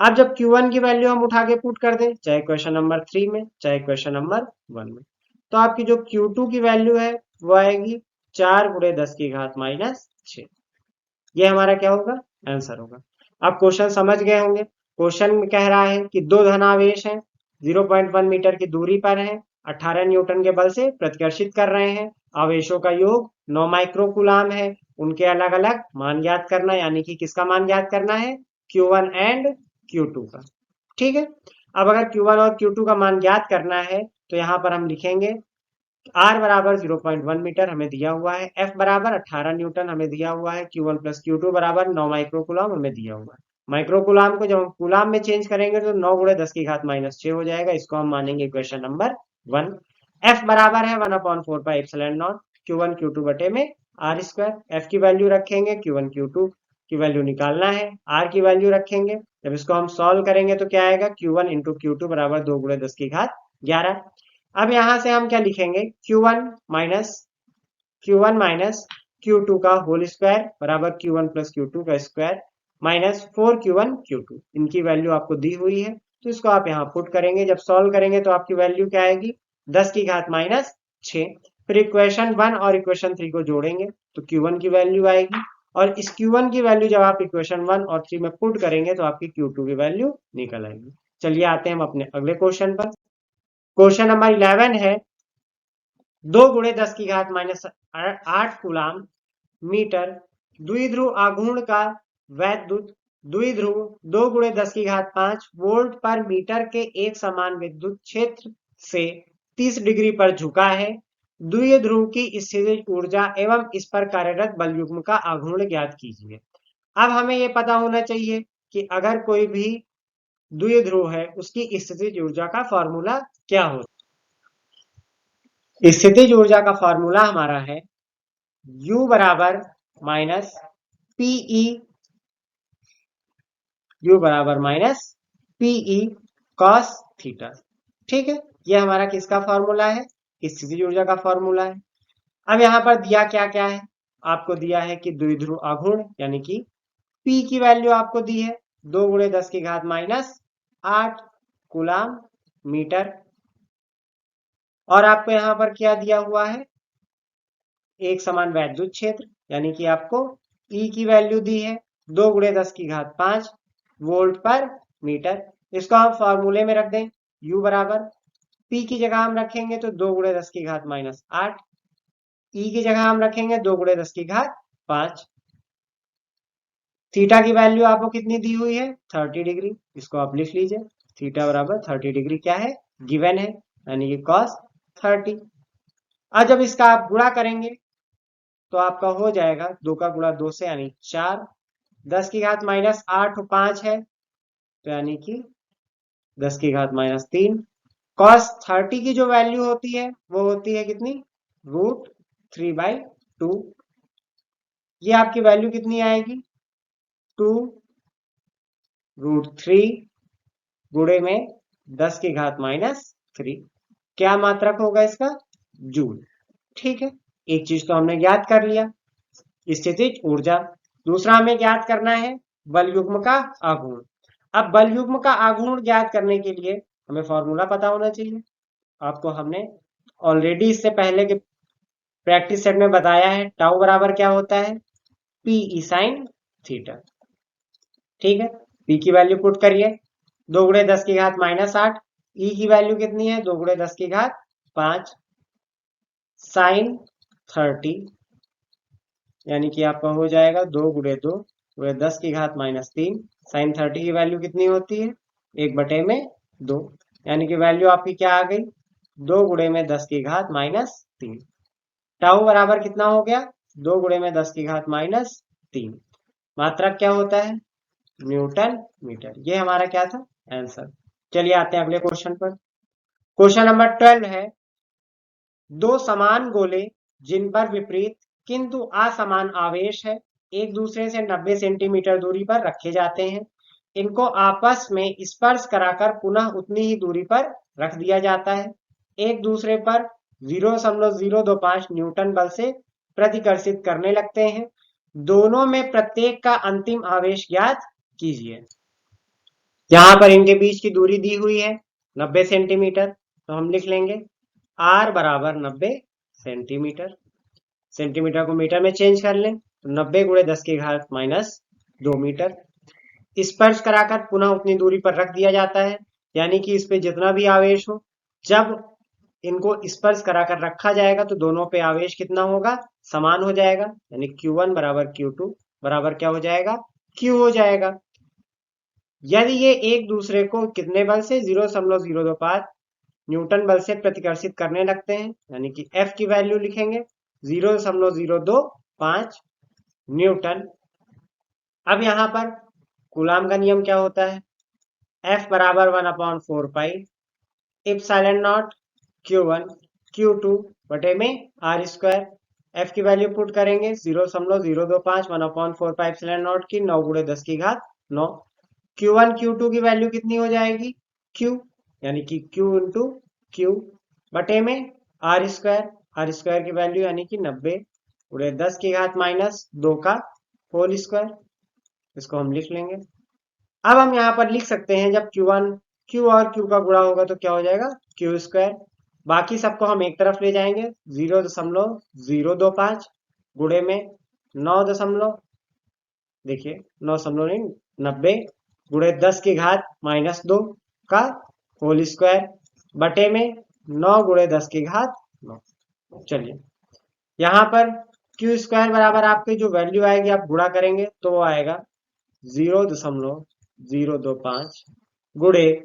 अब जब Q1 की वैल्यू हम उठा के पुट कर दें, चाहे क्वेश्चन नंबर 3 में चाहे क्वेश्चन नंबर 1 में, तो आपकी जो Q2 की वैल्यू है वो आएगी 4 गुणे 10 की घात माइनस 6। ये हमारा क्या होगा, आंसर होगा। आप क्वेश्चन समझ गए होंगे। क्वेश्चन में कह रहा है कि दो धनावेश हैं, 0.1 मीटर की दूरी पर हैं, 18 न्यूटन के बल से प्रतिकर्षित कर रहे हैं, आवेशों का योग 9 माइक्रोकूलाम है, उनके अलग अलग मान ज्ञात करना, यानी कि किसका मान ज्ञात करना है Q1 एंड Q2 का। ठीक है, अब अगर Q1 और Q2 का मान ज्ञात करना है तो यहां पर हम लिखेंगे R बराबर 0.1 मीटर हमें दिया हुआ है, F बराबर 18 न्यूटन हमें दिया हुआ है, Q1 प्लस Q2 बराबर 9 माइक्रोकूलाम हमें दिया हुआ है। माइक्रोकूलाम को जब हम कूलाम में चेंज करेंगे तो 9 गुणे 10 की घात माइनस 6 हो जाएगा, इसको हम मानेंगे इक्वेशन नंबर 1। F बराबर है 1/4πε0 Q1 Q2 बटे में R स्क्वायर। F की वैल्यू रखेंगे, Q1 Q2 की वैल्यू निकालना है, R की वैल्यू रखेंगे, जब इसको हम सॉल्व करेंगे तो क्या आएगा Q1 इंटू Q2 बराबर 2 गुणे 10 की घात 11। अब यहां से हम क्या लिखेंगे Q1 माइनस Q2 का होल स्क्वायर बराबर Q1 प्लस Q2 का स्क्वायर माइनस 4Q1 Q2, इनकी वैल्यू आपको दी हुई है, तो इसको आप यहाँ पुट करेंगे, जब सॉल्व करेंगे तो आपकी वैल्यू क्या आएगी 10 की घात माइनस 6। फिर इक्वेशन 1 और इक्वेशन 3 को जोड़ेंगे तो Q1 की वैल्यू आएगी, और इस Q1 की वैल्यू जब आप इक्वेशन 1 और 3 में पुट करेंगे तो आपकी Q2 की वैल्यू निकल आएगी। चलिए आते हैं हम अपने अगले क्वेश्चन पर। क्वेश्चन नंबर 11 है 2 गुणे 10 की घात माइनस 8 कूलाम मीटर द्विध्रुव आघूर्ण का वैद्युत द्विध्रुव 2 गुणे 10 की घात 5 वोल्ट पर मीटर के एक समान विद्युत क्षेत्र से 30 डिग्री पर झुका है। द्विध्रुव की स्थितिज ऊर्जा एवं इस पर कार्यरत बल युग्म का आघूर्ण ज्ञात कीजिए। अब हमें यह पता होना चाहिए कि अगर कोई भी द्विध्रुव है उसकी स्थितिज ऊर्जा का फॉर्मूला क्या होता है। स्थितिज ऊर्जा का फॉर्मूला हमारा है U बराबर माइनस पीई, U बराबर माइनस पीई कॉस थीटा। ठीक है, ये हमारा किसका फॉर्मूला है, स्थितिज ऊर्जा का फॉर्मूला है। अब यहाँ पर दिया क्या क्या है, आपको दिया है कि द्विध्रुव आघूर्ण यानी कि P की वैल्यू आपको दी है 2 गुणे 10 की घात माइनस 8 कूलाम मीटर, और आपको यहाँ पर क्या दिया हुआ है, एक समान वैद्युत क्षेत्र यानी कि आपको E की वैल्यू दी है 2 गुणे 10 की घात 5 वोल्ट पर मीटर। इसको हम फॉर्मूले में रख दें, U बराबर P की जगह हम रखेंगे तो 2 गुणे 10 की घात माइनस 8, E की जगह हम रखेंगे 2 गुणे 10 की घात 5। थीटा की वैल्यू आपको कितनी दी हुई है 30 डिग्री, इसको आप लिख लीजिए, थीटा बराबर 30 डिग्री क्या है, गिवन है, यानी कि cos 30। अब जब इसका आप गुणा करेंगे तो आपका हो जाएगा 2 का गुणा 2 से यानी 4, 10 की घात माइनस 8 और 5 है तो यानी कि 10 की घात माइनस 3। cos 30 की जो वैल्यू होती है वो होती है कितनी, √3/2। ये आपकी वैल्यू कितनी आएगी, 2√3 गुणे में 10 की घात माइनस 3। क्या मात्रक होगा इसका, जूल। ठीक है, एक चीज तो हमने ज्ञात कर लिया, स्थितिज ऊर्जा। दूसरा हमें ज्ञात करना है बल युग्म का आघूर्ण। अब बल युग्म का आघूर्ण ज्ञात करने के लिए हमें फॉर्मूला पता होना चाहिए। आपको हमने ऑलरेडी इससे पहले के प्रैक्टिस सेट में बताया है, टाउ बराबर क्या होता है, पी ई साइन थीटा। ठीक है, पी की वैल्यू पुट करिए 2 गुणे 10 की घात माइनस 8, ई की वैल्यू कितनी है 2 गुणे 10 की घात 5 साइन 30, यानी कि आपका हो जाएगा 2 गुणे 2 गुणे 10 की घात माइनस 3। साइन 30 की वैल्यू कितनी होती है 1/2, यानी कि वैल्यू आपकी क्या आ गई 2 गुणे में 10 की घात माइनस 3। टाउ बराबर कितना हो गया 2 गुणे में 10 की घात माइनस 3। मात्रक क्या होता है, न्यूटन मीटर। ये हमारा क्या था, आंसर। चलिए आते हैं अगले क्वेश्चन पर। क्वेश्चन नंबर 12 है, दो समान गोले जिन पर विपरीत किंतु असमान आवेश है एक दूसरे से 90 सेंटीमीटर दूरी पर रखे जाते हैं। इनको आपस में स्पर्श कराकर पुनः उतनी ही दूरी पर रख दिया जाता है। एक दूसरे पर 0.025 न्यूटन बल से प्रतिकर्षित करने लगते हैं। दोनों में प्रत्येक का अंतिम आवेश ज्ञात कीजिए। यहाँ पर इनके बीच की दूरी दी हुई है 90 सेंटीमीटर, तो हम लिख लेंगे R बराबर 90 सेंटीमीटर। सेंटीमीटर को मीटर में चेंज कर लें तो 90 गुणे 10 की घात माइनस 2 मीटर। स्पर्श कराकर पुनः उतनी दूरी पर रख दिया जाता है, यानी कि इस पे जितना भी आवेश हो, जब इनको स्पर्श कराकर रखा जाएगा तो दोनों पे आवेश कितना होगा, समान हो जाएगा, यानी Q1 बराबर Q2 बराबर क्या हो जाएगा, Q हो जाएगा। यदि ये एक दूसरे को कितने बल से 0.025 न्यूटन बल से प्रतिकर्षित करने लगते हैं, यानी कि F की वैल्यू लिखेंगे 0.025 न्यूटन। अब यहाँ पर कूलाम का नियम क्या होता है, F बराबर 1/4 pi epsilon not Q1 Q2 बटे में R स्क्वायर। F की वैल्यू पुट करेंगे 0.025 1/4 पाई इप्सिलॉन नॉट की 9 गुणे 10 की घात 9। Q1 Q2 की वैल्यू कितनी हो जाएगी, Q, यानी कि Q इंटू Q बटे में R स्क्वायर की वैल्यू यानी कि 90 गुणे 10 की घात माइनस 2 का होल स्क्वायर। इसको हम लिख लेंगे। अब हम यहाँ पर लिख सकते हैं जब Q और Q का गुणा होगा तो क्या हो जाएगा Q स्क्वायर। बाकी सबको हम एक तरफ ले जाएंगे 0.025 गुणे में 9 दशमलव, देखिए 9.90 गुणे 10 की घात माइनस 2 का होल स्क्वायर बटे में 9 गुणे 10 की घात 9। चलिए यहाँ पर Q स्क्वायर बराबर आपकी जो वैल्यू आएगी आप गुणा करेंगे तो वो आएगा 0.025 गुणे,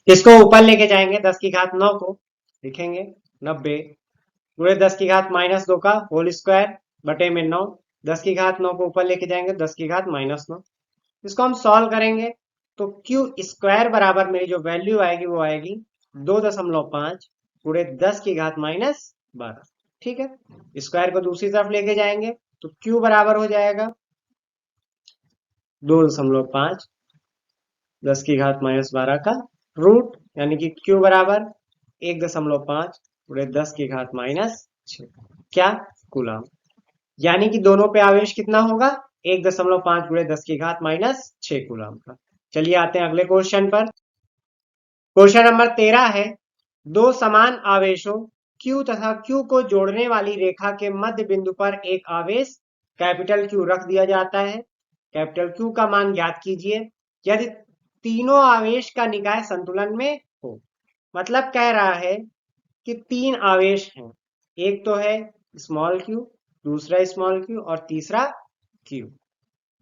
इसको ऊपर लेके जाएंगे 10 की घात 9 को लिखेंगे 90 गुणे 10 की घात माइनस 2 का होल स्क्वायर बटे में 9, 10 की घात 9 को ऊपर लेके जाएंगे 10 की घात माइनस 9। इसको हम सॉल्व करेंगे तो Q स्क्वायर बराबर मेरी जो वैल्यू आएगी वो आएगी 2.5 गुणे 10 की घात माइनस 12। ठीक है, स्क्वायर को दूसरी तरफ लेके जाएंगे तो Q बराबर हो जाएगा 2.5 10 की घात माइनस 12 का रूट यानी कि Q बराबर 1.5 गुणे 10 की घात -6 क्या कूलम। यानी कि दोनों पे आवेश कितना होगा 1.5 गुणे 10 की घात -6 कूलम का। चलिए आते हैं अगले क्वेश्चन पर। क्वेश्चन नंबर 13 है, दो समान आवेशों Q तथा Q को जोड़ने वाली रेखा के मध्य बिंदु पर एक आवेश कैपिटल Q रख दिया जाता है। कैपिटल Q का मान ज्ञात कीजिए यदि तीनों आवेश का निकाय संतुलन में हो। मतलब कह रहा है कि तीन आवेश हैं, एक तो है स्मॉल q, दूसरा स्मॉल q और तीसरा q।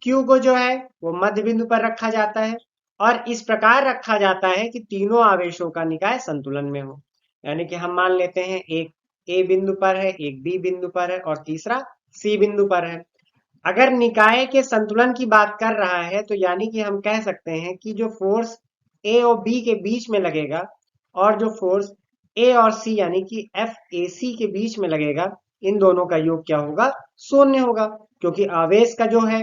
q को जो है वो मध्य बिंदु पर रखा जाता है और इस प्रकार रखा जाता है कि तीनों आवेशों का निकाय संतुलन में हो। यानी कि हम मान लेते हैं एक a बिंदु पर है, एक b बिंदु पर है और तीसरा c बिंदु पर है। अगर निकाय के संतुलन की बात कर रहा है तो यानी कि हम कह सकते हैं कि जो फोर्स a और b के बीच में लगेगा और जो फोर्स a और c यानी कि FAC के बीच में लगेगा, इन दोनों का योग क्या होगा, शून्य होगा। क्योंकि आवेश का जो है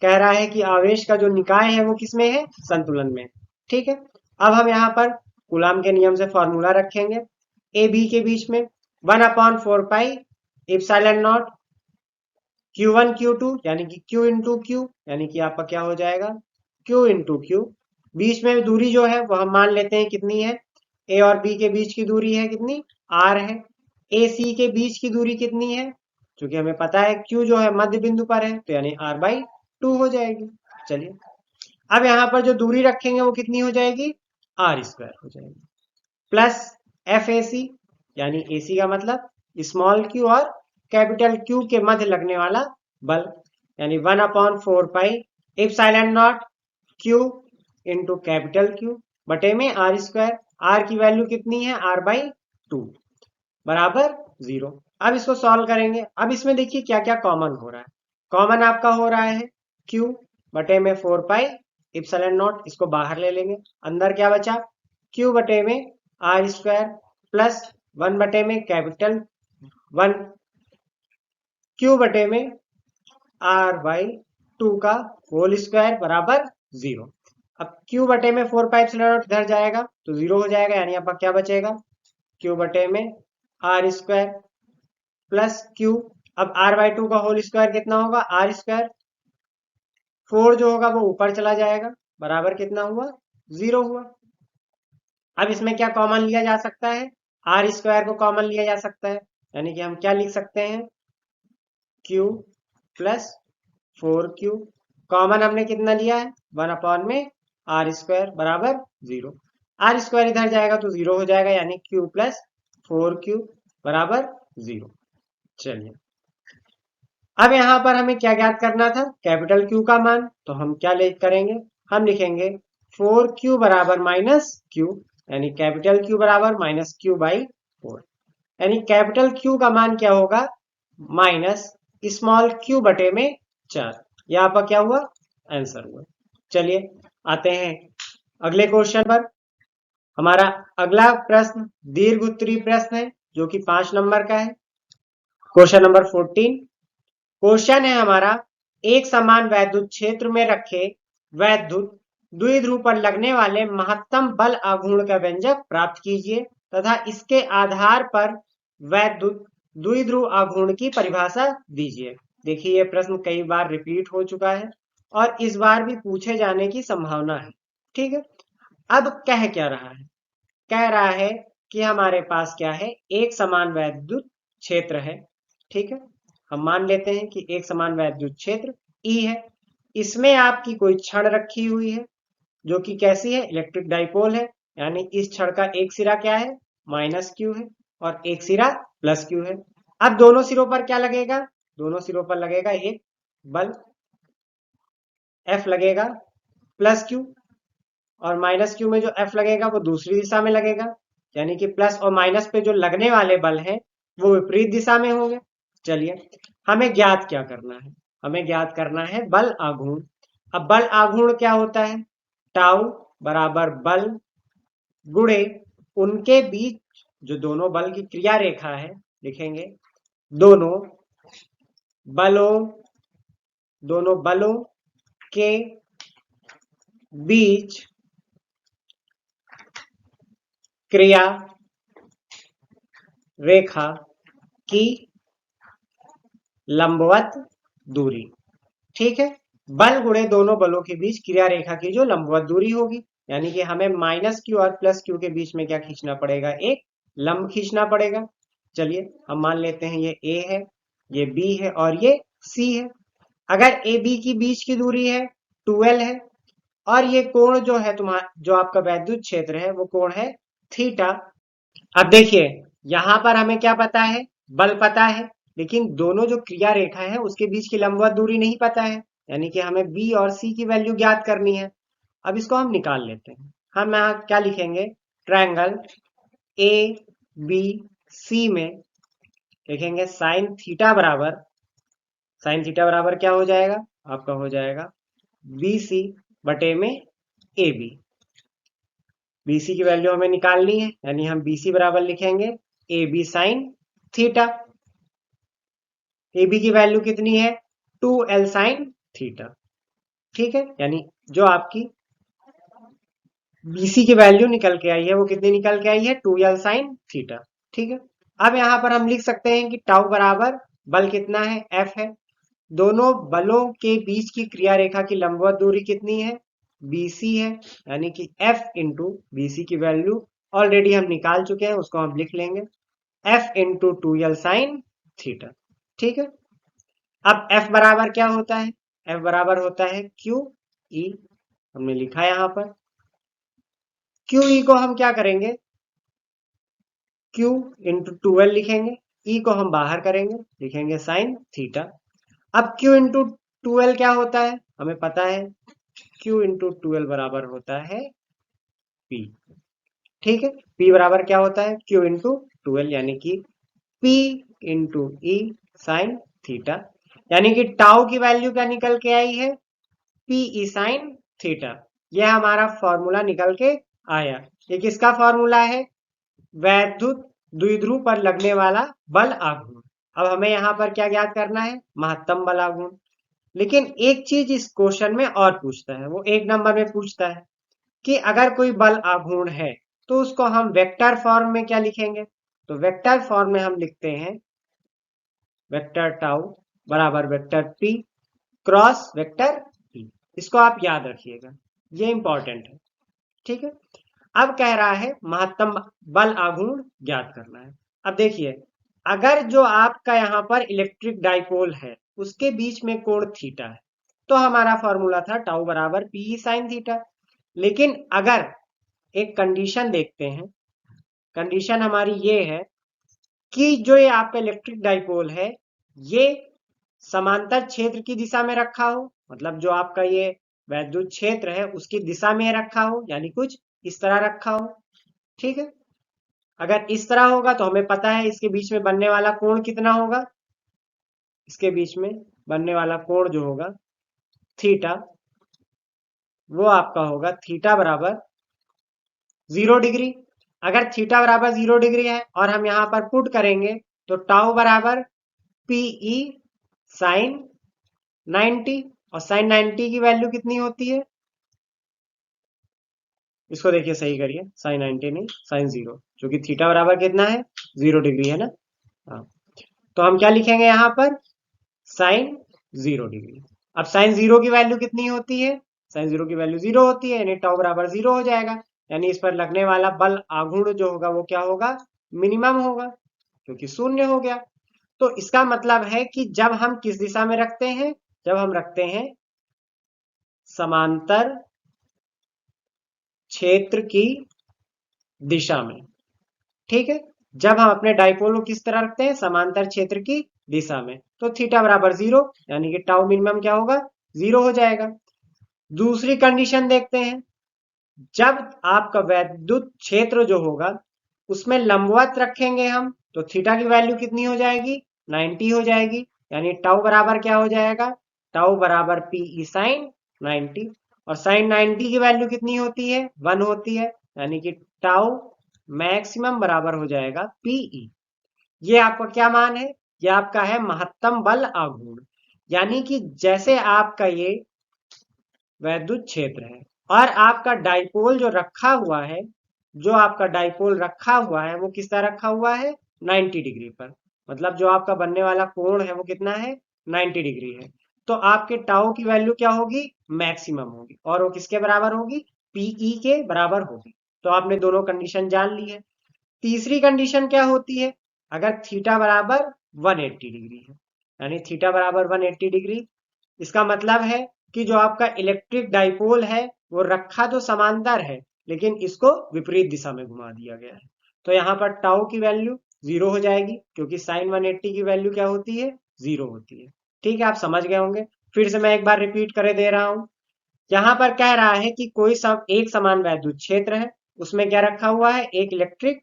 कह रहा है कि आवेश का जो निकाय है वो किसमें है, संतुलन में। ठीक है, अब हम यहाँ पर कूलम के नियम से फॉर्मूला रखेंगे। ए बी के बीच में 1/4 pi epsilon not Q1 Q2 यानी कि Q इंटू Q यानी कि आपका क्या हो जाएगा Q इंटू Q। बीच में दूरी जो है वो हम मान लेते हैं कितनी है, A और B के बीच की दूरी है कितनी, R है। AC के बीच की दूरी कितनी है, क्योंकि हमें पता है Q जो है मध्य बिंदु पर है तो यानी R/2 हो जाएगी। चलिए अब यहाँ पर जो दूरी रखेंगे वो कितनी हो जाएगी, R² हो जाएगी प्लस FAC यानी AC का मतलब स्मॉल q और कैपिटल Q के मध्य लगने वाला बल यानी 1/4 pi epsilon not Q into capital Q बटे में R²। R की वैल्यू कितनी है, R/2 बराबर 0। अब इसको सॉल्व करेंगे। अब इसमें देखिए क्या क्या कॉमन हो रहा है। कॉमन आपका हो रहा है Q बटे में 4 पाई एप्सिलॉन नॉट, इसको बाहर ले लेंगे। अंदर क्या बचा, Q बटे में R² प्लस 1 बटे में कैपिटल 1 Q बटे में R/2 का होल स्क्वायर बराबर 0। अब Q बटे में 4 पाई एप्सिलॉन नॉट इधर जाएगा तो 0 हो जाएगा, यानी आपका क्या बचेगा Q बटे में R² प्लस Q। अब R/2 का होल स्क्वायर कितना होगा, R²। 4 जो होगा वो ऊपर चला जाएगा, बराबर कितना हुआ, 0 हुआ। अब इसमें क्या कॉमन लिया जा सकता है, R² को कॉमन लिया जा सकता है, यानी कि हम क्या लिख सकते हैं Q प्लस 4Q। कॉमन हमने कितना लिया है, 1 में R² बराबर 0। R² इधर जाएगा तो 0 हो जाएगा, यानी Q प्लस 4Q बराबर 0। चलिए अब यहां पर हमें क्या ज्ञात करना था, कैपिटल Q का मान। तो हम क्या करेंगे, हम लिखेंगे 4Q बराबर -Q यानी कैपिटल Q बराबर -Q/4 यानी कैपिटल Q का मान क्या होगा, माइनस स्मॉल q बटे में 4। यह आपका क्या हुआ, आंसर हुआ। चलिए आते हैं अगले क्वेश्चन पर। हमारा अगला प्रश्न दीर्घ उत्तरीय प्रश्न है जो कि 5 नंबर का है। क्वेश्चन नंबर 14 क्वेश्चन है हमारा, एक समान वैद्युत क्षेत्र में रखे वैद्युत द्विध्रुव पर लगने वाले महत्तम बल आघूर्ण का व्यंजक प्राप्त कीजिए तथा इसके आधार पर वैद्युत द्विध्रुव आघूर्ण की परिभाषा दीजिए। देखिए यह प्रश्न कई बार रिपीट हो चुका है और इस बार भी पूछे जाने की संभावना है। ठीक है, अब कह क्या रहा है, कह रहा है कि हमारे पास क्या है, एक समान वैद्युत क्षेत्र है। ठीक है, हम मान लेते हैं कि एक समान वैद्युत क्षेत्र E है। इसमें आपकी कोई छड़ रखी हुई है जो कि कैसी है, इलेक्ट्रिक डाइपोल है। यानी इस छड़ का एक सिरा क्या है, -Q है और एक सिरा +Q है। अब दोनों सिरों पर क्या लगेगा, दोनों सिरों पर लगेगा एक बल F लगेगा +Q और -Q में जो F लगेगा वो दूसरी दिशा में लगेगा। यानी कि प्लस और माइनस पे जो लगने वाले बल हैं वो विपरीत दिशा में होंगे। चलिए हमें ज्ञात क्या करना है, हमें ज्ञात करना है बल आघूर्ण। अब बल आघूर्ण क्या होता है, टाउ बराबर बल गुणे उनके बीच जो दोनों बल की क्रिया रेखा है, लिखेंगे दोनों बलों के बीच क्रिया रेखा की लंबवत दूरी। ठीक है, बल गुणे दोनों बलों के बीच क्रिया रेखा की जो लंबवत दूरी होगी, यानी कि हमें माइनस क्यू और प्लस क्यू के बीच में क्या खींचना पड़ेगा, एक लंब खींचना पड़ेगा। चलिए हम मान लेते हैं ये ए है, ये बी है और ये सी है। अगर ए बी की बीच की दूरी है 12 है और ये कोण जो है तुम्हारा, जो आपका वैद्युत क्षेत्र है वो कोण है थीटा। अब देखिए यहां पर हमें क्या पता है, बल पता है, लेकिन दोनों जो क्रिया रेखा है उसके बीच की लंबवत दूरी नहीं पता है, यानी कि हमें बी और सी की वैल्यू ज्ञात करनी है। अब इसको हम निकाल लेते हैं। हम यहाँ क्या लिखेंगे, ट्रायंगल ए बी सी में लिखेंगे साइन थीटा बराबर क्या हो जाएगा, आपका हो जाएगा बी सी बटे में ए बी। बीसी की वैल्यू हमें निकालनी है, यानी हम बीसी बराबर लिखेंगे A B sine theta. A B की वैल्यू कितनी है, 2l साइन थीटा। ठीक है, यानी जो आपकी बीसी की वैल्यू निकल के आई है वो कितनी निकल के आई है, 2l साइन थीटा। ठीक है, अब यहां पर हम लिख सकते हैं कि टाउ बराबर बल कितना है, एफ है। दोनों बलों के बीच की क्रिया रेखा की लंबवत दूरी कितनी है, बीसी है, यानी कि एफ इंटू बीसी की वैल्यू ऑलरेडी हम निकाल चुके हैं, उसको हम लिख लेंगे F into 2l sine theta. ठीक है, अब एफ बराबर क्या होता है, एफ बराबर होता है क्यू ई, हमने लिखा है यहां पर। क्यू ई को हम क्या करेंगे, क्यू इंटू 2l लिखेंगे, ई को हम बाहर करेंगे, लिखेंगे साइन थीटा। अब क्यू इंटू 2l क्या होता है, हमें पता है क्यू इंटू 2l बराबर होता है पी। ठीक है, पी बराबर क्या होता है, क्यू इंटू 2l, यानी कि पी इंटू ई साइन थीटा, यानी कि टाउ की वैल्यू क्या निकल के आई है, पी ई साइन थीटा। यह हमारा फॉर्मूला निकल के आया। ये किसका फॉर्मूला है, वैद्युत द्विध्रुव पर लगने वाला बल आघूर्ण। अब हमें यहाँ पर क्या ज्ञात करना है, महत्तम बल आघूर्ण। लेकिन एक चीज इस क्वेश्चन में और पूछता है, वो एक नंबर में पूछता है कि अगर कोई बल आघूर्ण है तो उसको हम वेक्टर फॉर्म में क्या लिखेंगे। तो वेक्टर फॉर्म में हम लिखते हैं वेक्टर टाउ बराबर vector P cross vector P. इसको आप याद रखिएगा, ये इंपॉर्टेंट है। ठीक है, अब कह रहा है महत्तम बल आघूर्ण ज्ञात करना है। अब देखिए, अगर जो आपका यहां पर इलेक्ट्रिक डाइपोल है उसके बीच में कोण थीटा है, तो हमारा फॉर्मूला था टाउ बराबर पी साइन थीटा। लेकिन अगर एक कंडीशन देखते हैं, कंडीशन हमारी ये है कि जो ये आपका इलेक्ट्रिक डाइपोल है ये समांतर क्षेत्र की दिशा में रखा हो, मतलब जो आपका ये वैद्युत क्षेत्र है उसकी दिशा में रखा हो, यानी कुछ इस तरह रखा हो। ठीक है, अगर इस तरह होगा तो हमें पता है इसके बीच में बनने वाला कोण कितना होगा, इसके बीच में बनने वाला कोण जो होगा थीटा, वो आपका होगा थीटा बराबर 0 डिग्री। अगर थीटा बराबर 0 डिग्री है और हम यहां पर पुट करेंगे तो टाउ बराबर पीई साइन 90, और साइन 90 की वैल्यू कितनी होती है, इसको देखिए सही करिए, साइन 90 नहीं साइन 0, क्योंकि थीटा बराबर कितना है 0 डिग्री है ना। हाँ, तो हम क्या लिखेंगे यहां पर साइन 0 डिग्री। अब साइन 0 की वैल्यू कितनी होती है, साइन 0 की वैल्यू 0 होती है, यानी टाउ बराबर 0 हो जाएगा, यानी इस पर लगने वाला बल आघूर्ण जो होगा वो क्या होगा, मिनिमम होगा, क्योंकि शून्य हो गया। तो इसका मतलब है कि जब हम किस दिशा में रखते हैं, जब हम रखते हैं समांतर क्षेत्र की दिशा में। ठीक है, जब हम अपने डाइपोल को किस तरह रखते हैं, समांतर क्षेत्र की दिशा में, तो थीटा बराबर 0, यानी कि टाउ मिनिमम क्या होगा, 0 हो जाएगा। दूसरी कंडीशन देखते हैं, जब आपका वैद्युत क्षेत्र जो होगा उसमें लंबवत रखेंगे हम, तो थीटा की वैल्यू कितनी हो जाएगी, 90 हो जाएगी, यानी टाउ बराबर क्या हो जाएगा, टाउ बराबर पी साइन 90, और साइन 90 की वैल्यू कितनी होती है, 1 होती है, यानी कि टाउ मैक्सिमम बराबर हो जाएगा पीई। ये आपका क्या मान है, ये आपका है महत्तम बल आघूर्ण। यानी कि जैसे आपका ये वैद्युत क्षेत्र है और आपका डाइपोल जो रखा हुआ है जो आपका डाइपोल रखा हुआ है वो किस तरह रखा हुआ है, 90 डिग्री पर। मतलब जो आपका बनने वाला कोण है वो कितना है, 90 डिग्री है। तो आपके टाउ की वैल्यू क्या होगी, मैक्सिमम होगी, और वो किसके बराबर होगी, पीई के बराबर होगी। तो आपने दोनों कंडीशन जान ली है। तीसरी कंडीशन क्या होती है, अगर थीटा बराबर 180 डिग्री है, यानी थीटा बराबर 180 डिग्री, इसका मतलब है कि जो आपका इलेक्ट्रिक डाइपोल है वो रखा तो समांतर है, लेकिन इसको विपरीत दिशा में घुमा दिया गया है। तो यहाँ पर टाउ की वैल्यू 0 हो जाएगी, क्योंकि साइन 180 की वैल्यू क्या होती है, 0 होती है। ठीक है, आप समझ गए होंगे। फिर से मैं एक बार रिपीट करे दे रहा हूं। यहाँ पर कह रहा है कि कोई एक समान वैद्युत क्षेत्र है, उसमें क्या रखा हुआ है, एक इलेक्ट्रिक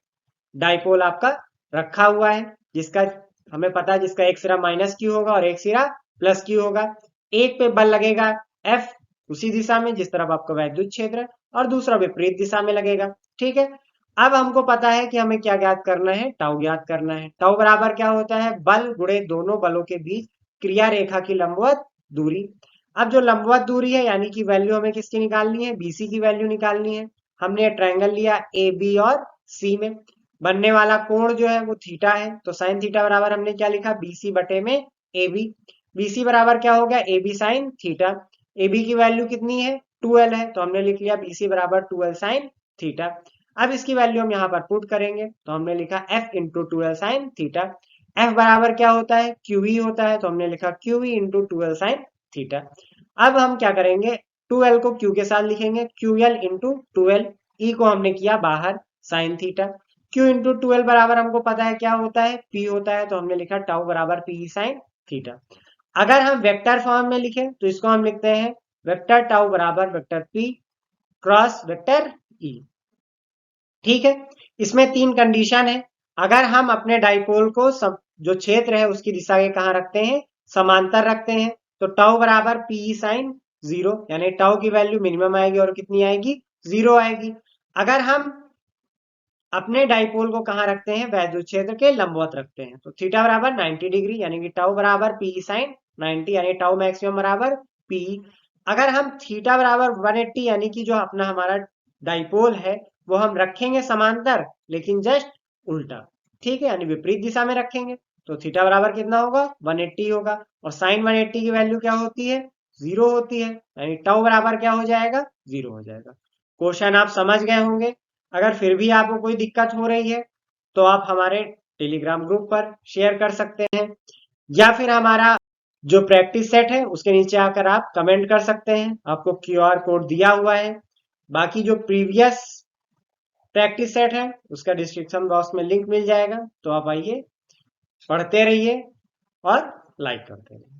डाइपोल आपका रखा हुआ है, जिसका हमें पता है जिसका एक सिरा माइनस क्यू होगा और एक सिरा प्लस क्यू होगा। एक पे बल लगेगा एफ, उसी दिशा में जिस तरफ आपका वैद्युत क्षेत्र है, और दूसरा विपरीत दिशा में लगेगा। ठीक है, अब हमको पता है कि हमें क्या ज्ञात करना है, टाउ ज्ञात करना है। टाउ बराबर क्या होता है, बल गुणे दोनों बलों के बीच क्रिया रेखा की लंबवत दूरी। अब जो लंबवत दूरी है, यानी कि वैल्यू हमें किसकी निकालनी है, बीसी की वैल्यू निकालनी है। हमने ट्रायंगल लिया ए बी और सी में, बनने वाला कोण जो है वो थीटा है, तो साइन थीटा बराबर हमने क्या लिखा, बीसी बटे में ए बी। बीसी बराबर क्या हो गया, A B sine theta. A B की वैल्यू कितनी है, 2l है, तो हमने लिख लिया बीसी बराबर 2l साइन थीटा। अब इसकी वैल्यू हम यहाँ पर पुट करेंगे, तो हमने लिखा f into 2l sine theta. f बराबर क्या होता है, QE होता है, तो हमने लिखा QE into 2l sine theta. अब हम क्या करेंगे, 2l को q के साथ लिखेंगे, QL इंटू 2l, e को हमने किया बाहर, sine theta. q into 2l बराबर हमको पता है क्या होता है, p होता है, तो हमने लिखा टाउ बराबर पी साइन थीटा। अगर हम वेक्टर फॉर्म में लिखें तो इसको हम लिखते हैं वेक्टर टाउ बराबर vector p cross vector e। ठीक है, इसमें तीन कंडीशन है। अगर हम अपने डाइपोल को जो क्षेत्र है उसकी दिशा के कहा रखते हैं, समांतर रखते हैं, तो टाउ बराबर पी साइन 0, यानी टाउ की वैल्यू मिनिमम आएगी और कितनी आएगी, 0 आएगी। अगर हम अपने डाइपोल को कहाँ रखते हैं, वैद्युत क्षेत्र के लंबवत रखते हैं, तो थीटा बराबर 90 डिग्री, यानी कि टाउ बराबर पी साइन 90, यानी टाउ मैक्सिमम बराबर पी। अगर हम थीटा बराबर 180, यानी कि जो अपना हमारा डाइपोल है वो हम रखेंगे समांतर, लेकिन जस्ट उल्टा। ठीक है, यानी विपरीत दिशा में रखेंगे, तो थीटा बराबर कितना होगा, 180 होगा। और साइन 180 की वैल्यू क्या होती है, 0 होती है, यानी टाउ बराबर क्या हो जाएगा, 0 हो जाएगा। क्वेश्चन आप समझ गए होंगे। अगर फिर भी आपको कोई दिक्कत हो रही है तो आप हमारे टेलीग्राम ग्रुप पर शेयर कर सकते हैं, या फिर हमारा जो प्रैक्टिस सेट है उसके नीचे आकर आप कमेंट कर सकते हैं, आपको क्यूआर कोड दिया हुआ है। बाकी जो प्रीवियस प्रैक्टिस सेट है उसका डिस्क्रिप्शन बॉक्स में लिंक मिल जाएगा, तो आप आइए, पढ़ते रहिए और लाइक करते रहिए।